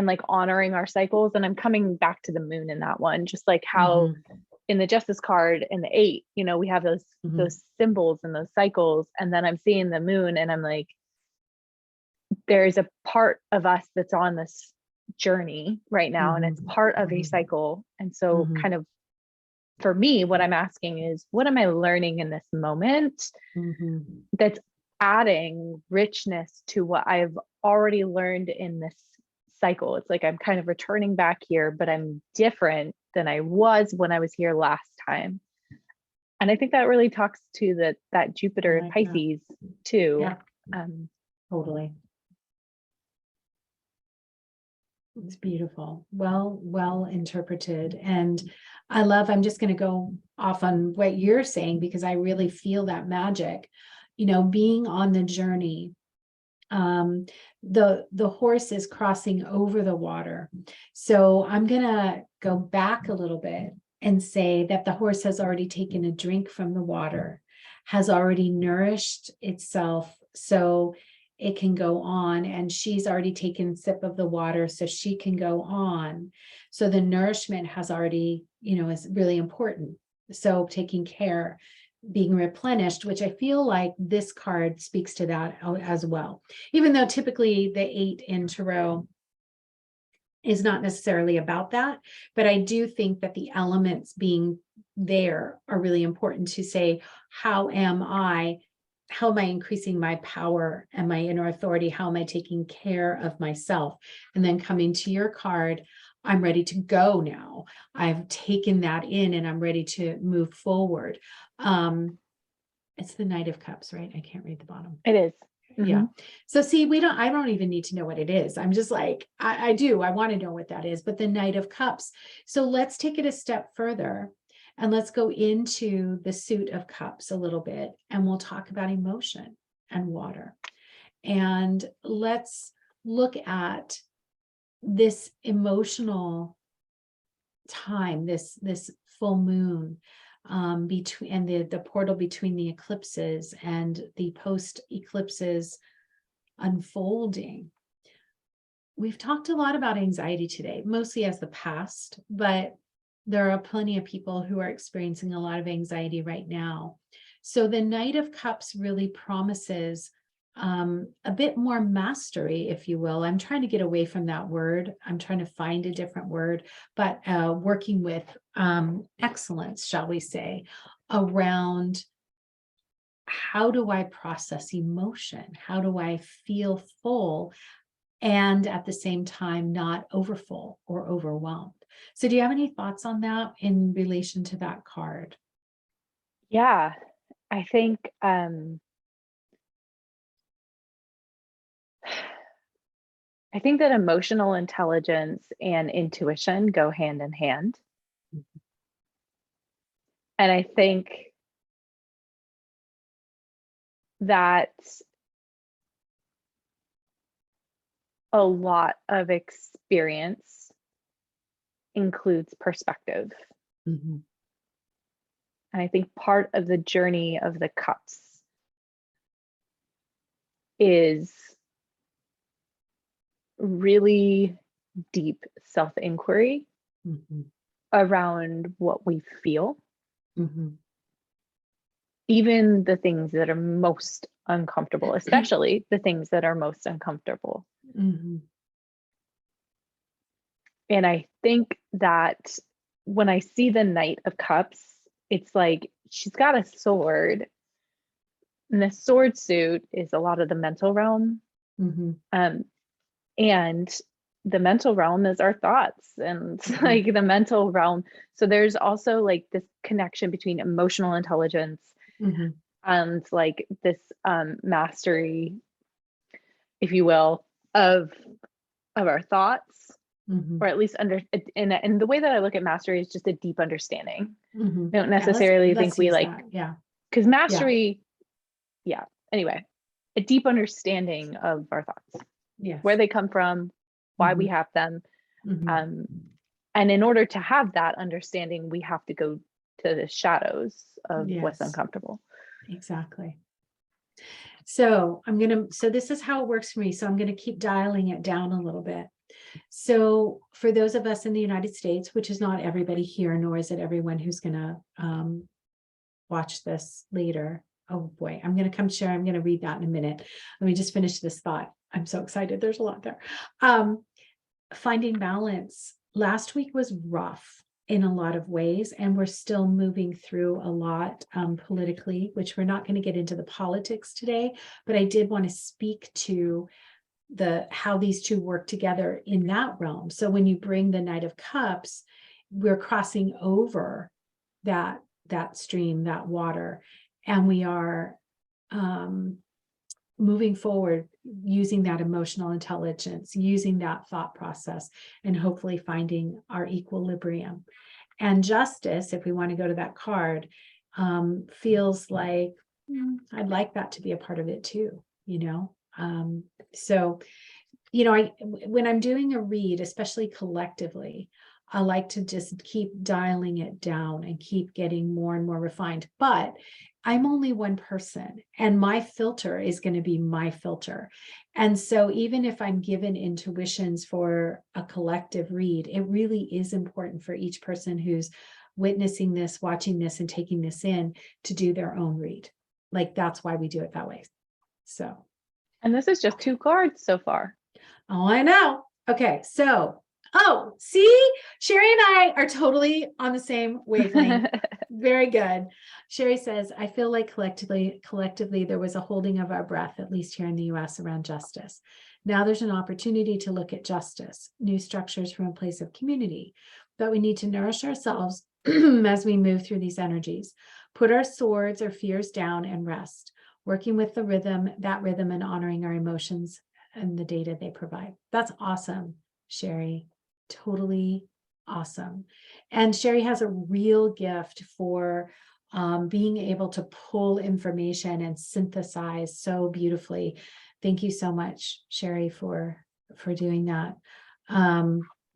like honoring our cycles. And I'm coming back to the moon in that one, just like how in the justice card and the 8, we have those symbols and those cycles. And then I'm seeing the moon, and I'm like, there's a part of us that's on this journey right now, and it's part of a cycle. And so kind of for me, what I'm asking is, what am I learning in this moment that's adding richness to what I've already learned in this cycle? It's like I'm kind of returning back here, but I'm different than I was when I was here last time. And I think that really talks to that Jupiter in Pisces too. Yeah. Totally. It's beautiful. Well interpreted. And I'm just going to go off on what you're saying, because I really feel that magic, being on the journey. The horse is crossing over the water. So I'm going to go back a little bit and say that the horse has already taken a drink from the water, has already nourished itself so it can go on, and she's already taken a sip of the water so she can go on. So the nourishment has already, is really important. So taking care, being replenished, which I feel like this card speaks to that as well. Even though typically the 8 in Tarot is not necessarily about that, but I do think that the elements being there are really important to say, how am I increasing my power and my inner authority? How am I taking care of myself? And then coming to your card, I'm ready to go now. I've taken that in and I'm ready to move forward. It's the Knight of Cups, right? I can't read the bottom. It is. Yeah. So see, I don't even need to know what it is. I'm just like, I want to know what that is, but the Knight of Cups. So let's take it a step further and let's go into the Suit of Cups a little bit, and we'll talk about emotion and water. And let's look at this emotional time, this full moon, between, and the portal between the eclipses and the post eclipses unfolding. We've talked a lot about anxiety today, mostly as the past, but there are plenty of people who are experiencing a lot of anxiety right now. So the Knight of Cups really promises a bit more mastery, if you will. I'm trying to get away from that word. I'm trying to find a different word, but working with excellence, shall we say, around how do I process emotion? How do I feel full and at the same time not overfull or overwhelmed? So do you have any thoughts on that in relation to that card? Yeah, I think that emotional intelligence and intuition go hand in hand. And I think that a lot of experience includes perspective. Mm-hmm. And I think part of the journey of the cups is really deep self-inquiry Mm-hmm. around what we feel, Mm-hmm. even the things that are most uncomfortable, especially the things that are most uncomfortable. Mm-hmm. And I think that when I see the Knight of Cups, it's like she's got a sword, and the sword suit is a lot of the mental realm. Mm-hmm. And the mental realm is our thoughts, and like the mental realm. So there's also like this connection between emotional intelligence Mm-hmm. and like this mastery, if you will, of our thoughts, Mm-hmm. or at least and the way that I look at mastery is just a deep understanding. Mm-hmm. I don't necessarily let's think we use like that. Yeah. because mastery, yeah. Anyway, a deep understanding of our thoughts, Yes. where they come from, why we have them. Mm-hmm. And in order to have that understanding, we have to go to the shadows of what's Yes. uncomfortable. Exactly. So so this is how it works for me. So I'm going to keep dialing it down a little bit. So for those of us in the United States, which is not everybody here, nor is it everyone who's going to watch this later. Oh boy, I'm going to come share. I'm going to read that in a minute. Let me just finish this thought. I'm so excited. There's a lot there. Finding balance. Last week was rough in a lot of ways, and we're still moving through a lot politically, which we're not going to get into the politics today, but I did want to speak to how these two work together in that realm. So when you bring the Knight of Cups, we're crossing over that stream, that water, and we are moving forward using that emotional intelligence, using that thought process, and hopefully finding our equilibrium. And justice, if we want to go to that card, feels like I'd like that to be a part of it too, so when I'm doing a read, especially collectively, I like to just keep dialing it down and keep getting more and more refined. But I'm only one person, and my filter is going to be my filter. And so even if I'm given intuitions for a collective read, it really is important for each person who's witnessing this, watching this, and taking this in to do their own read. Like, that's why we do it that way. So. And this is just 2 cards so far. Oh, I know. Okay, so, oh, see, Sherry and I are totally on the same wavelength. Very good. Sherry says, I feel like collectively, there was a holding of our breath, at least here in the US, around justice. Now there's an opportunity to look at justice, new structures from a place of community, but we need to nourish ourselves as we move through these energies, put our swords or fears down and rest, working with the rhythm, and honoring our emotions and the data they provide. That's awesome, Sherry. Totally awesome. And Sherry has a real gift for being able to pull information and synthesize so beautifully. Thank you so much, Sherry, for doing that.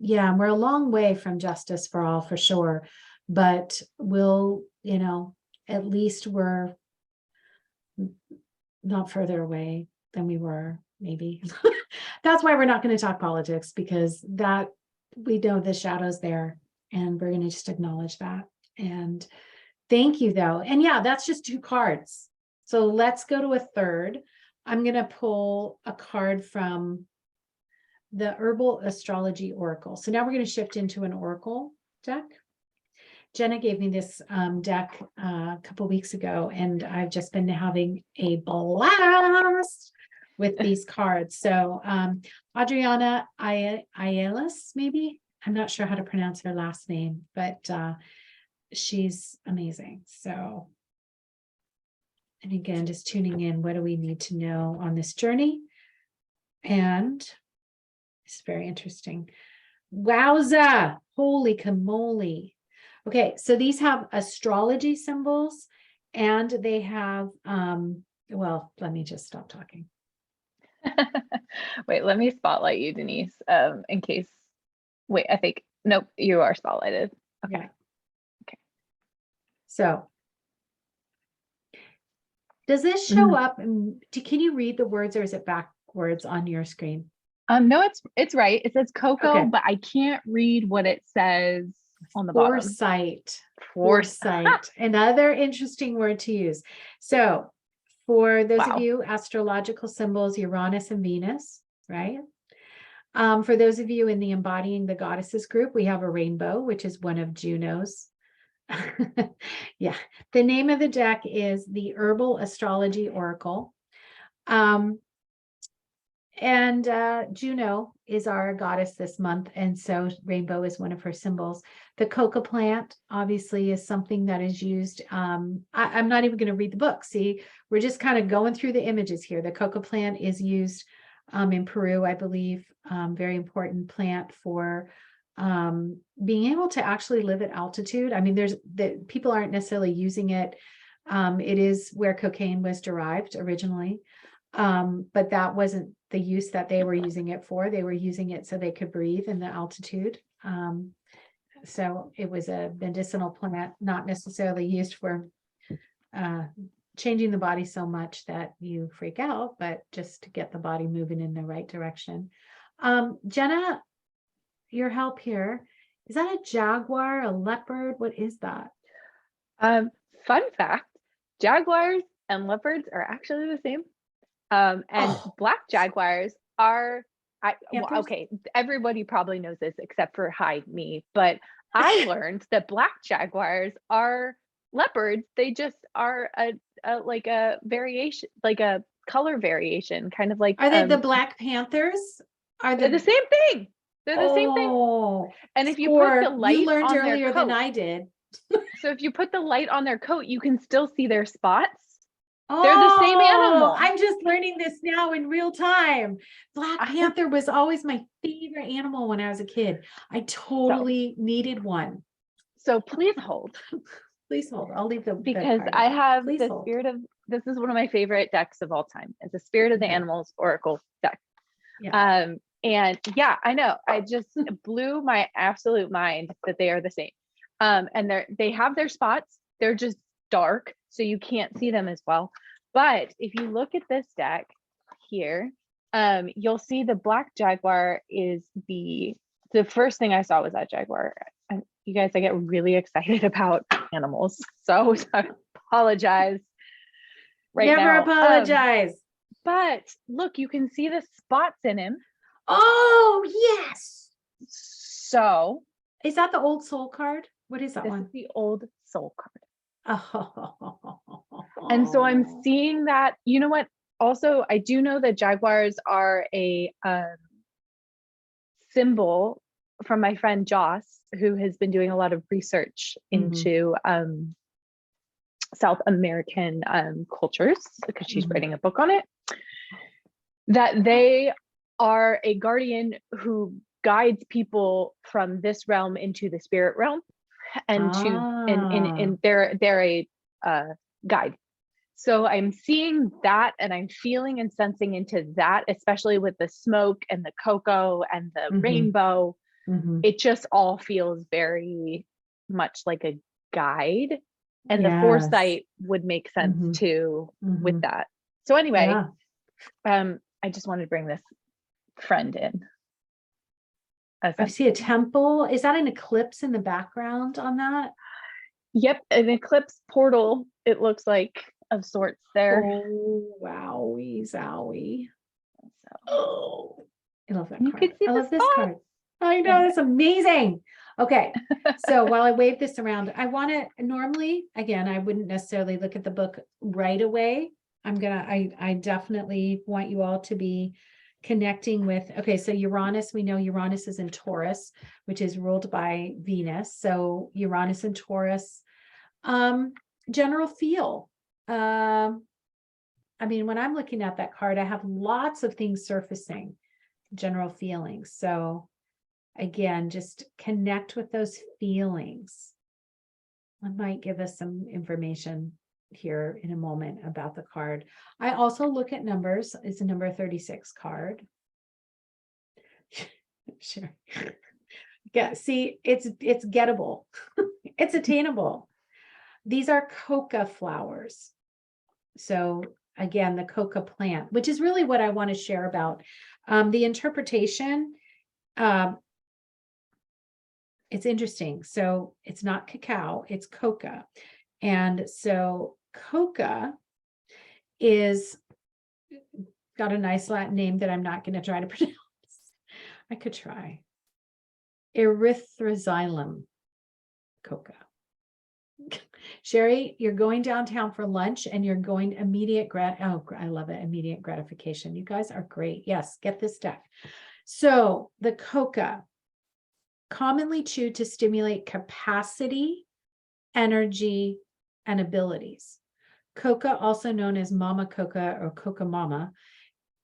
Yeah, we're a long way from justice for all, for sure, but we'll, at least we're not further away than we were, maybe. That's why we're not going to talk politics, because that we know the shadow's there, and we're going to just acknowledge that. And thank you, though. And yeah, that's just 2 cards. So let's go to a third. I'm going to pull a card from the Herbal Astrology Oracle. So now we're going to shift into an Oracle deck. Jenna gave me this deck a couple weeks ago, and I've just been having a blast with these cards. So Adriana Ayelas, maybe? I'm not sure how to pronounce her last name, but she's amazing. So, and again, just tuning in, what do we need to know on this journey? And it's very interesting. Wowza! Holy camole. Okay, so these have astrology symbols, and they have, well, let me just stop talking. Wait, let me spotlight you, Denise, in case, wait, I think, nope, you are spotlighted. Okay. Yeah. Okay. So, does this show up? Can you read the words, or is it backwards on your screen? No, it's right. It says Coco, Okay. but I can't read what it says on the bottom. Foresight. Another interesting word to use. So for those Wow. of you, astrological symbols, Uranus and Venus, right? For those of you in the Embodying the Goddesses group, we have a rainbow, which is one of Juno's. Yeah. The name of the deck is the Herbal Astrology Oracle. And Juno is our goddess this month, and so rainbow is one of her symbols. The coca plant obviously is something that is used. I'm not even going to read the book. See, we're just kind of going through the images here. The coca plant is used in Peru, I believe. Very important plant for being able to actually live at altitude. I mean, people aren't necessarily using it. It is where cocaine was derived originally. But that wasn't the use that they were using it for. They were using it so they could breathe in the altitude. So it was a medicinal plant, not necessarily used for changing the body so much that you freak out, but just to get the body moving in the right direction. Jenna, your help here. Is that a jaguar, a leopard? What is that? Fun fact, jaguars and leopards are actually the same. And black jaguars are, okay, everybody probably knows this except for me, but I learned that black jaguars are leopards. They just are like a variation, like a color variation, kind of like. Are they the Black Panthers? They're the same thing. They're the same thing. And if you put the light you learned on earlier their coat, than I did. So if you put the light on their coat, you can still see their spots. They're the same animal. I'm just learning this now in real time. Black Panther was always my favorite animal when I was a kid. I totally needed one. So please hold. Please hold. I'll leave the because I have the spirit of, this is one of my favorite decks of all time. It's the Spirit of the Animals Oracle deck. Yeah. And yeah, I know. I just blew my absolute mind that they are the same. And they have their spots. They're just dark, so you can't see them as well. But if you look at this deck here, you'll see the black jaguar is the first thing I saw was that jaguar. And you guys, I get really excited about animals, so I apologize right Never now. apologize. But look, you can see the spots in him. Oh, yes. So Is that the old soul card? What is that this one? is the old soul card. Oh. And so I'm seeing that, you know what? Also, I do know that jaguars are a symbol from my friend Joss, who has been doing a lot of research into South American cultures, because she's writing a book on it, that they are a guardian who guides people from this realm into the spirit realm, and and they're a guide. So I'm seeing that, and I'm feeling and sensing into that, especially with the smoke and the cocoa and the rainbow. It just all feels very much like a guide, and the foresight would make sense too with that. So anyway, I just wanted to bring this friend in. I see a temple. Is that an eclipse in the background on that? Yep, an eclipse portal, it looks like, of sorts there. Oh, wowie zowie. So, oh, I love that you card. could see I the love this spot. card. I know, that's amazing. Okay, so while I wave this around, I want to, normally, again, I wouldn't necessarily look at the book right away. I definitely want you all to be connecting with, okay, so Uranus, we know Uranus is in Taurus, which is ruled by Venus. So Uranus and Taurus, general feel. I mean, when I'm looking at that card, I have lots of things surfacing, general feelings. So again, just connect with those feelings. I might give us some information here in a moment about the card. I also look at numbers. It's a number 36 card. Sure. Yeah, see, it's gettable. It's attainable. These are coca flowers. So again, the coca plant, which is really what I want to share about. The interpretation, it's interesting. So it's not cacao, it's coca. And so coca is got a nice Latin name that I'm not going to try to pronounce. I could try. Erythroxylum coca. Sherry, you're going downtown for lunch and you're going immediate I love it. Immediate gratification. You guys are great. Yes, get this deck. So the coca, commonly chewed to stimulate capacity, energy, and abilities. Coca, also known as mama coca or coca mama,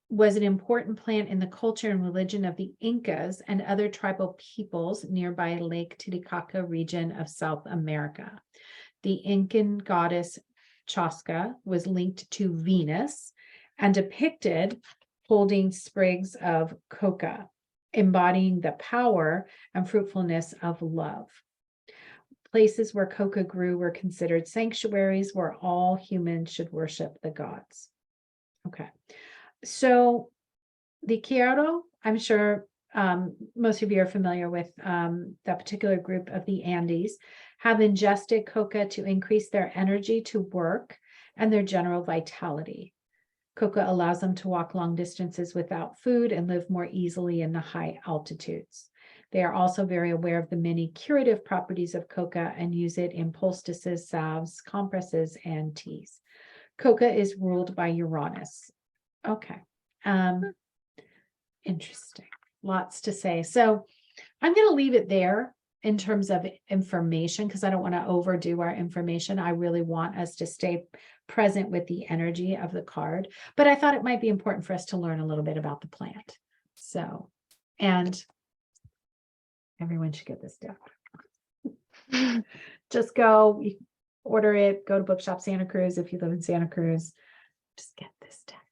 was an important plant in the culture and religion of the Incas and other tribal peoples nearby Lake Titicaca region of South America. The Incan goddess Chasca was linked to Venus and depicted holding sprigs of coca, embodying the power and fruitfulness of love. Places where coca grew were considered sanctuaries where all humans should worship the gods. Okay, so the Quero, I'm sure most of you are familiar with that particular group of the Andes, have ingested coca to increase their energy to work and their general vitality. Coca allows them to walk long distances without food and live more easily in the high altitudes. They are also very aware of the many curative properties of coca and use it in poultices, salves, compresses, and teas. Coca is ruled by Uranus. Okay. Interesting. Lots to say. So I'm going to leave it there in terms of information because I don't want to overdo our information. I really want us to stay present with the energy of the card, but I thought it might be important for us to learn a little bit about the plant. So, and everyone should get this deck. Just go order it, go to Bookshop Santa Cruz if you live in Santa Cruz. Just get this deck,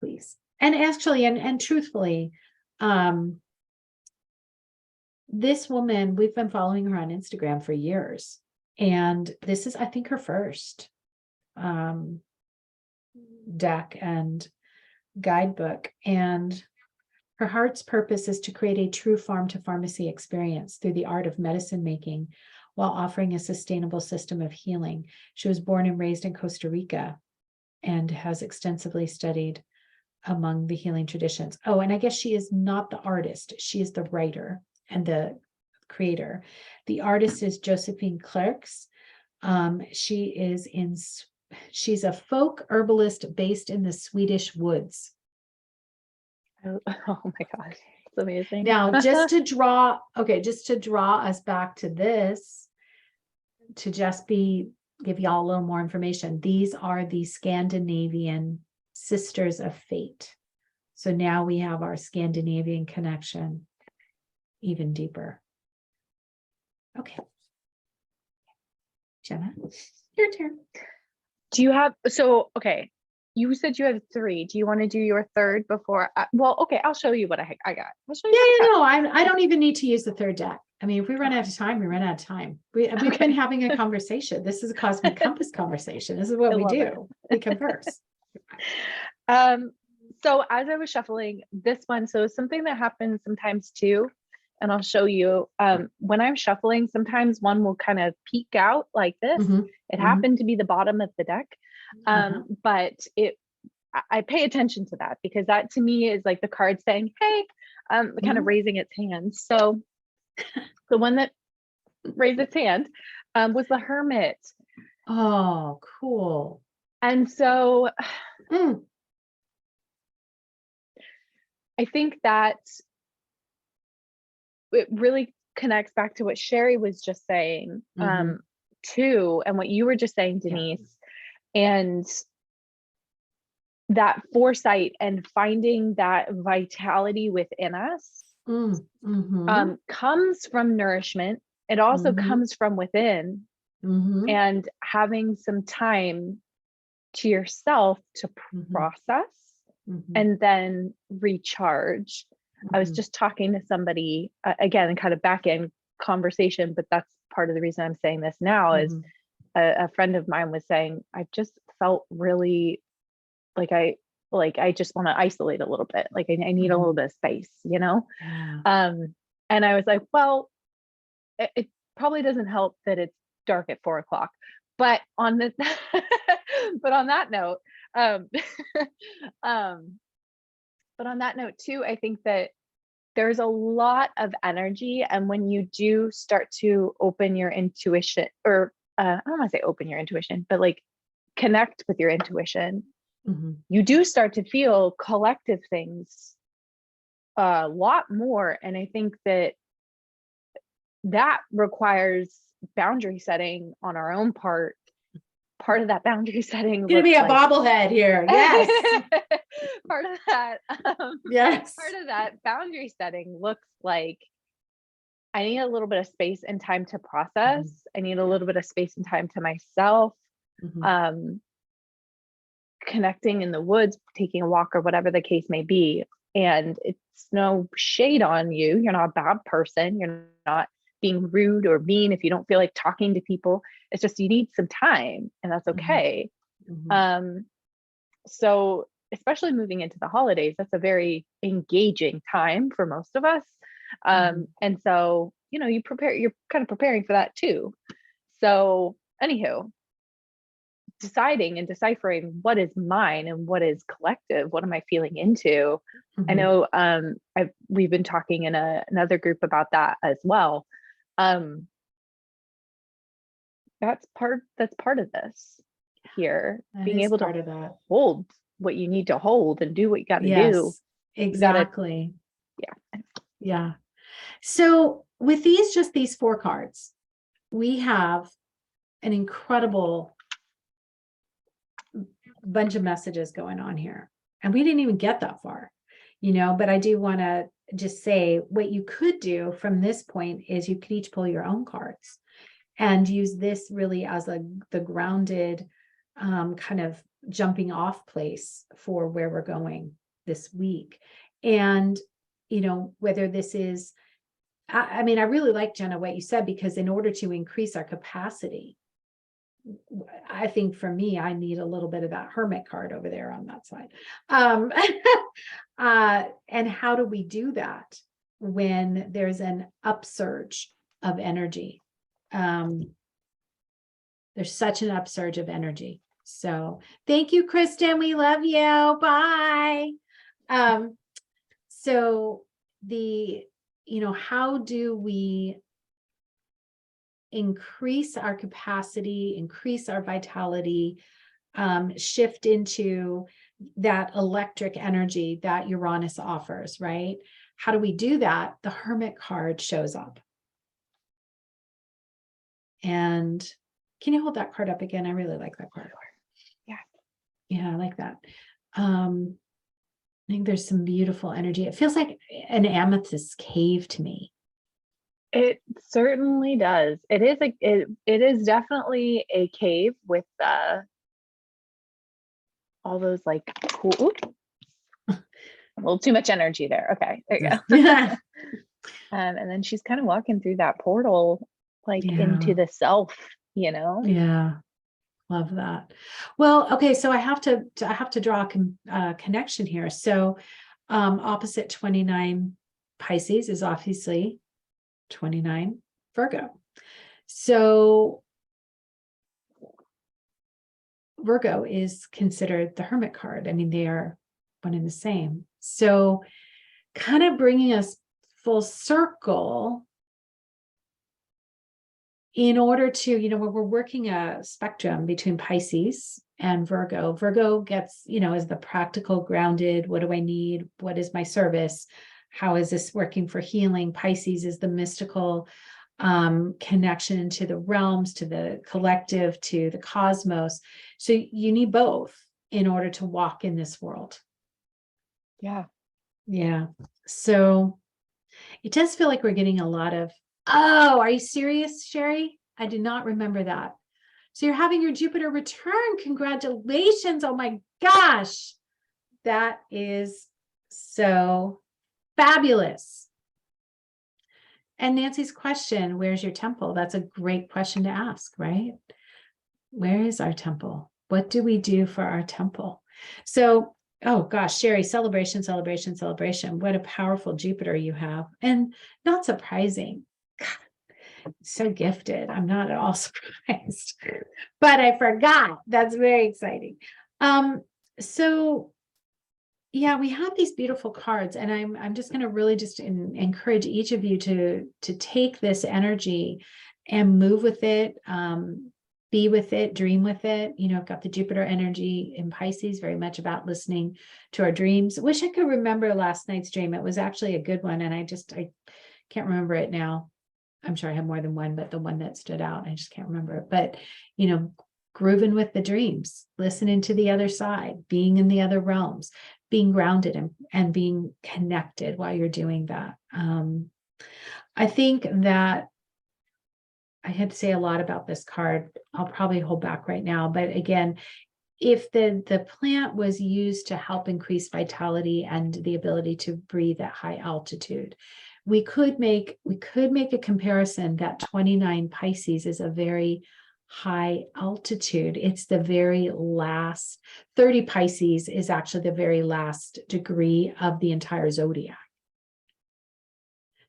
please. And actually, and truthfully, This woman, we've been following her on Instagram for years, and this is, I think, her first deck and guidebook. And her heart's purpose is to create a true farm to pharmacy experience through the art of medicine making while offering a sustainable system of healing. She was born and raised in Costa Rica and has extensively studied among the healing traditions. Oh, and I guess she is not the artist. She is the writer and the creator. The artist is Josephine Klerks. She's a folk herbalist based in the Swedish woods. Oh, oh my gosh, it's amazing. Now, just to draw us back to this, to just give y'all a little more information. These are the Scandinavian Sisters of Fate. So now we have our Scandinavian connection even deeper. Okay. Jenna, your turn. Do you have, okay, you said you have 3. Do you want to do your third before? Okay, I'll show you what I got. I'll show you. No, I don't even need to use the third deck. I mean, if we run out of time, we run out of time. We've been having a conversation. This is a cosmic compass conversation. This is what we do. We converse. So as I was shuffling this one, so something that happens sometimes too, and I'll show you, when I'm shuffling, sometimes one will kind of peek out like this. It happened to be the bottom of the deck. But I pay attention to that because that to me is like the card saying, hey, kind of raising its hand. So the one that raised its hand was the Hermit. Oh, cool. And so I think that it really connects back to what Sherry was just saying too, and what you were just saying, Denise. And that foresight and finding that vitality within us comes from nourishment. It also comes from within, and having some time to yourself to process and then recharge. I was just talking to somebody again, kind of back in conversation, but that's part of the reason I'm saying this now is a friend of mine was saying, I just felt really like I just want to isolate a little bit. Like I need a little bit of space, you know? And I was like, well, it probably doesn't help that it's dark at 4 o'clock, but on the, but on that note, but on that note too, I think that there's a lot of energy. And when you do start to open your intuition, or I don't want to say open your intuition, but like connect with your intuition, you do start to feel collective things a lot more. And I think that that requires boundary setting on our own part. Part of that boundary setting gonna be a bobblehead here. Yes. Part of that yes. Part of that boundary setting looks like I need a little bit of space and time to process. I need a little bit of space and time to myself. Connecting in the woods, taking a walk, or whatever the case may be. And it's no shade on you. You're not a bad person. You're not being rude or mean if you don't feel like talking to people. It's just you need some time, and that's okay. So especially moving into the holidays, that's a very engaging time for most of us. And so, you know, you're kind of preparing for that too. So anywho, deciding and deciphering what is mine and what is collective, what am I feeling into? I know we've been talking in another group about that as well. That's part of this here, being able to hold what you need to hold and do what you got to do. Exactly. Yeah. So with these 4 cards, we have an incredible bunch of messages going on here, and we didn't even get that far, you know, but I do want to just say what you could do from this point is you could each pull your own cards and use this really as the grounded kind of jumping off place for where we're going this week. And whether this is, I mean, I really like, Jenna, what you said, because in order to increase our capacity, I think for me, I need a little bit of that hermit card over there on that side. And how do we do that when there's an upsurge of energy? There's such an upsurge of energy. So thank you, Kristen. We love you. Bye. So how do we increase our capacity, increase our vitality, shift into that electric energy that Uranus offers, right? How do we do that? The Hermit card shows up. And can you hold that card up again? I really like that card. Yeah. Yeah, I like that. I think there's some beautiful energy. It feels like an amethyst cave to me. It certainly does. It is definitely a cave with all those like cool, a little too much energy there. Okay, there you go. Yeah. And then she's kind of walking through that portal, like into the self, Yeah. Love that. Well, okay, so I have to draw a connection here. So opposite 29 Pisces is obviously 29 Virgo. So Virgo is considered the Hermit card. I mean, they are one and the same. So kind of bringing us full circle in order to, when we're working a spectrum between Pisces and Virgo, Virgo gets, is the practical, grounded, what do I need? What is my service? How is this working for healing? Pisces is the mystical connection to the realms, to the collective, to the cosmos. So you need both in order to walk in this world. Yeah. Yeah. So it does feel like we're getting a lot of, oh, are you serious, Sherry? I did not remember that. So you're having your Jupiter return. Congratulations. Oh my gosh. That is so fabulous. And Nancy's question, where's your temple? That's a great question to ask, right? Where is our temple? What do we do for our temple? So, oh gosh, Sherry, celebration, celebration, celebration. What a powerful Jupiter you have. And not surprising. God, so gifted. I'm not at all surprised, but I forgot. That's very exciting. So yeah, we have these beautiful cards, and I'm just going to really just encourage each of you to take this energy and move with it, be with it, dream with it. I've got the Jupiter energy in Pisces, very much about listening to our dreams. Wish I could remember last night's dream. It was actually a good one, and I can't remember it now. I'm sure I have more than one, but the one that stood out, I just can't remember it. But grooving with the dreams, listening to the other side, being in the other realms, being grounded and being connected while you're doing that. I think that I had to say a lot about this card. I'll probably hold back right now. But again, if the plant was used to help increase vitality and the ability to breathe at high altitude, we could make a comparison that 29 Pisces is a very high altitude. It's the very last, 30 Pisces is actually the very last degree of the entire zodiac.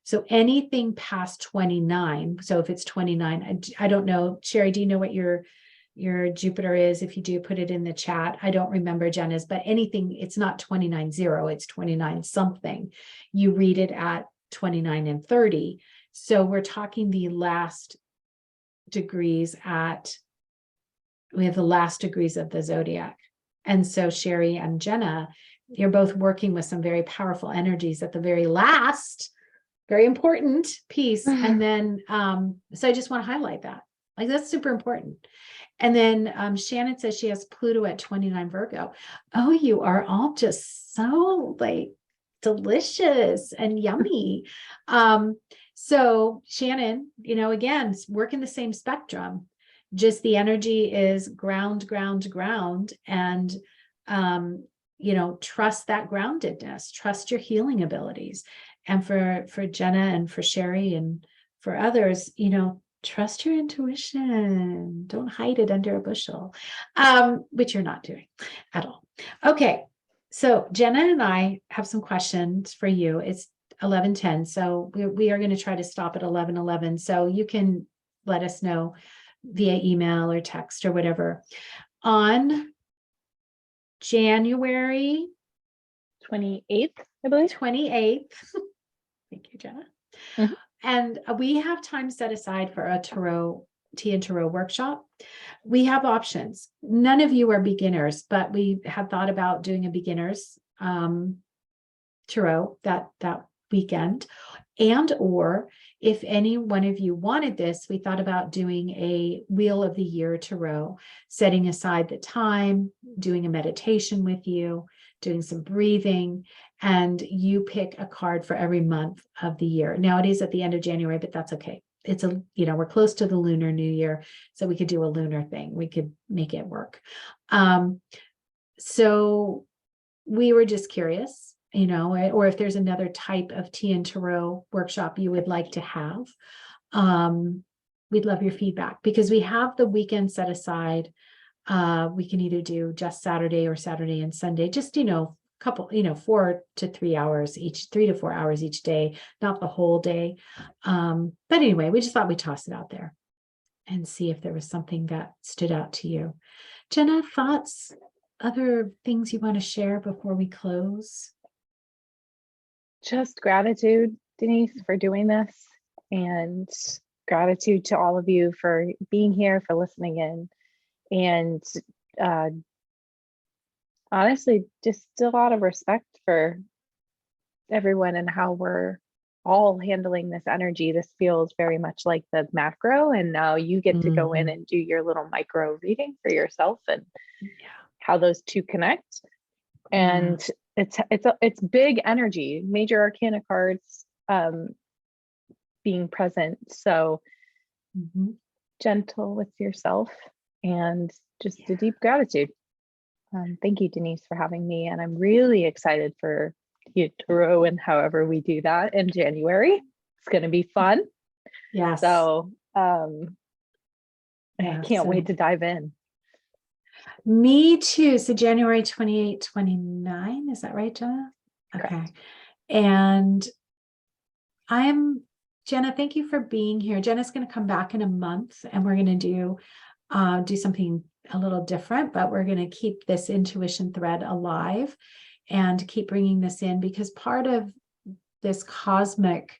So anything past 29, so if it's 29, I don't know, Sherry, do you know what your Jupiter is? If you do, put it in the chat. I don't remember Jenna's, but anything, it's not 29.0, it's 29 something. You read it at 29 and 30. So we're talking the last degrees we have the last degrees of the zodiac. And so Sherry and Jenna, you're both working with some very powerful energies at the very last, very important piece. And then, so I just want to highlight that. Like, that's super important. And then Shannon says she has Pluto at 29 Virgo. Oh, you are all just so like delicious and yummy. So Shannon, again, working the same spectrum, just the energy is ground, and, trust that groundedness, trust your healing abilities. And for Jenna and for Sherry and for others, trust your intuition. Don't hide it under a bushel, which you're not doing at all. Okay. So Jenna and I have some questions for you. It's 11:10. So we are going to try to stop at 11:11. So you can let us know via email or text or whatever. On January 28th, I believe. 28th. Thank you, Jenna. Mhm. And we have time set aside for a tea and tarot workshop. We have options. None of you are beginners, but we had thought about doing a beginners tarot that weekend. And or if any one of you wanted this, we thought about doing a Wheel of the Year tarot, setting aside the time, doing a meditation with you, doing some breathing, and you pick a card for every month of the year. Now it is at the end of January, but that's okay. It's we're close to the Lunar New Year, so we could do a lunar thing. We could make it work. So we were just curious, or if there's another type of tea and tarot workshop you would like to have. We'd love your feedback because we have the weekend set aside. We can either do just Saturday or Saturday and Sunday, just, couple, 4 to 3 hours each, 3 to 4 hours each day, not the whole day. But anyway, we just thought we'd toss it out there and see if there was something that stood out to you. Jenna, thoughts, other things you want to share before we close? Just gratitude, Denise, for doing this, and gratitude to all of you for being here, for listening in, and honestly, just a lot of respect for everyone and how we're all handling this energy. This feels very much like the macro, and now you get to go in and do your little micro reading for yourself and how those two connect. And it's big energy, major arcana cards being present. So gentle with yourself and just a deep gratitude. Thank you, Denise, for having me. And I'm really excited for you tarot and however we do that in January. It's going to be fun. Yes. So I can't wait to dive in. Me too. So January 28, 29, is that right, Jenna? Okay. Correct. And Jenna, thank you for being here. Jenna's going to come back in a month and we're going to do something a little different, but we're going to keep this intuition thread alive and keep bringing this in, because part of this cosmic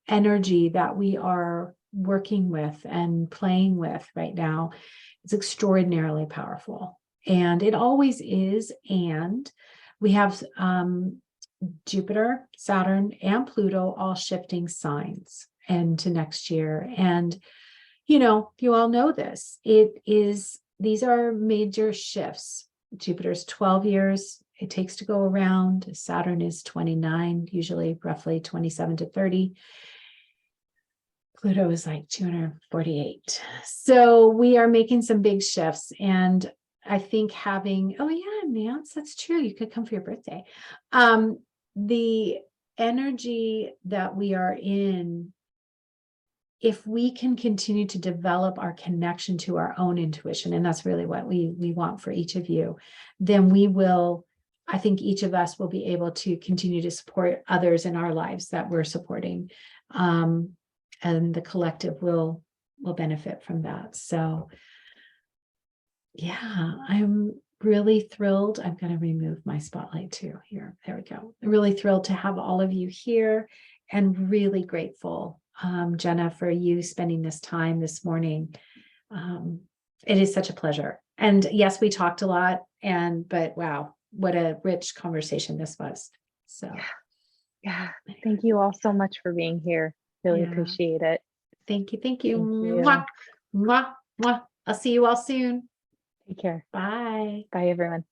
energy that we are working with and playing with right now is extraordinarily powerful. And it always is. And we have Jupiter, Saturn, and Pluto all shifting signs into next year. And, you all know this. These are major shifts. Jupiter's 12 years it takes to go around. Saturn is 29, usually roughly 27 to 30. Pluto is like 248. So we are making some big shifts. And I think oh yeah, Nance, that's true. You could come for your birthday. The energy that we are in, if we can continue to develop our connection to our own intuition, and that's really what we want for each of you, then I think each of us will be able to continue to support others in our lives that we're supporting. And the collective will benefit from that. So yeah, I'm really thrilled. I'm going to remove my spotlight too here. There we go. I'm really thrilled to have all of you here and really grateful, Jenna, for you spending this time this morning. It is such a pleasure. And yes, we talked a lot, but wow, what a rich conversation this was. So yeah. Thank you all so much for being here. Really appreciate it. Thank you. Thank you. Thank you. Mwah, mwah, mwah. I'll see you all soon. Take care. Bye. Bye, everyone.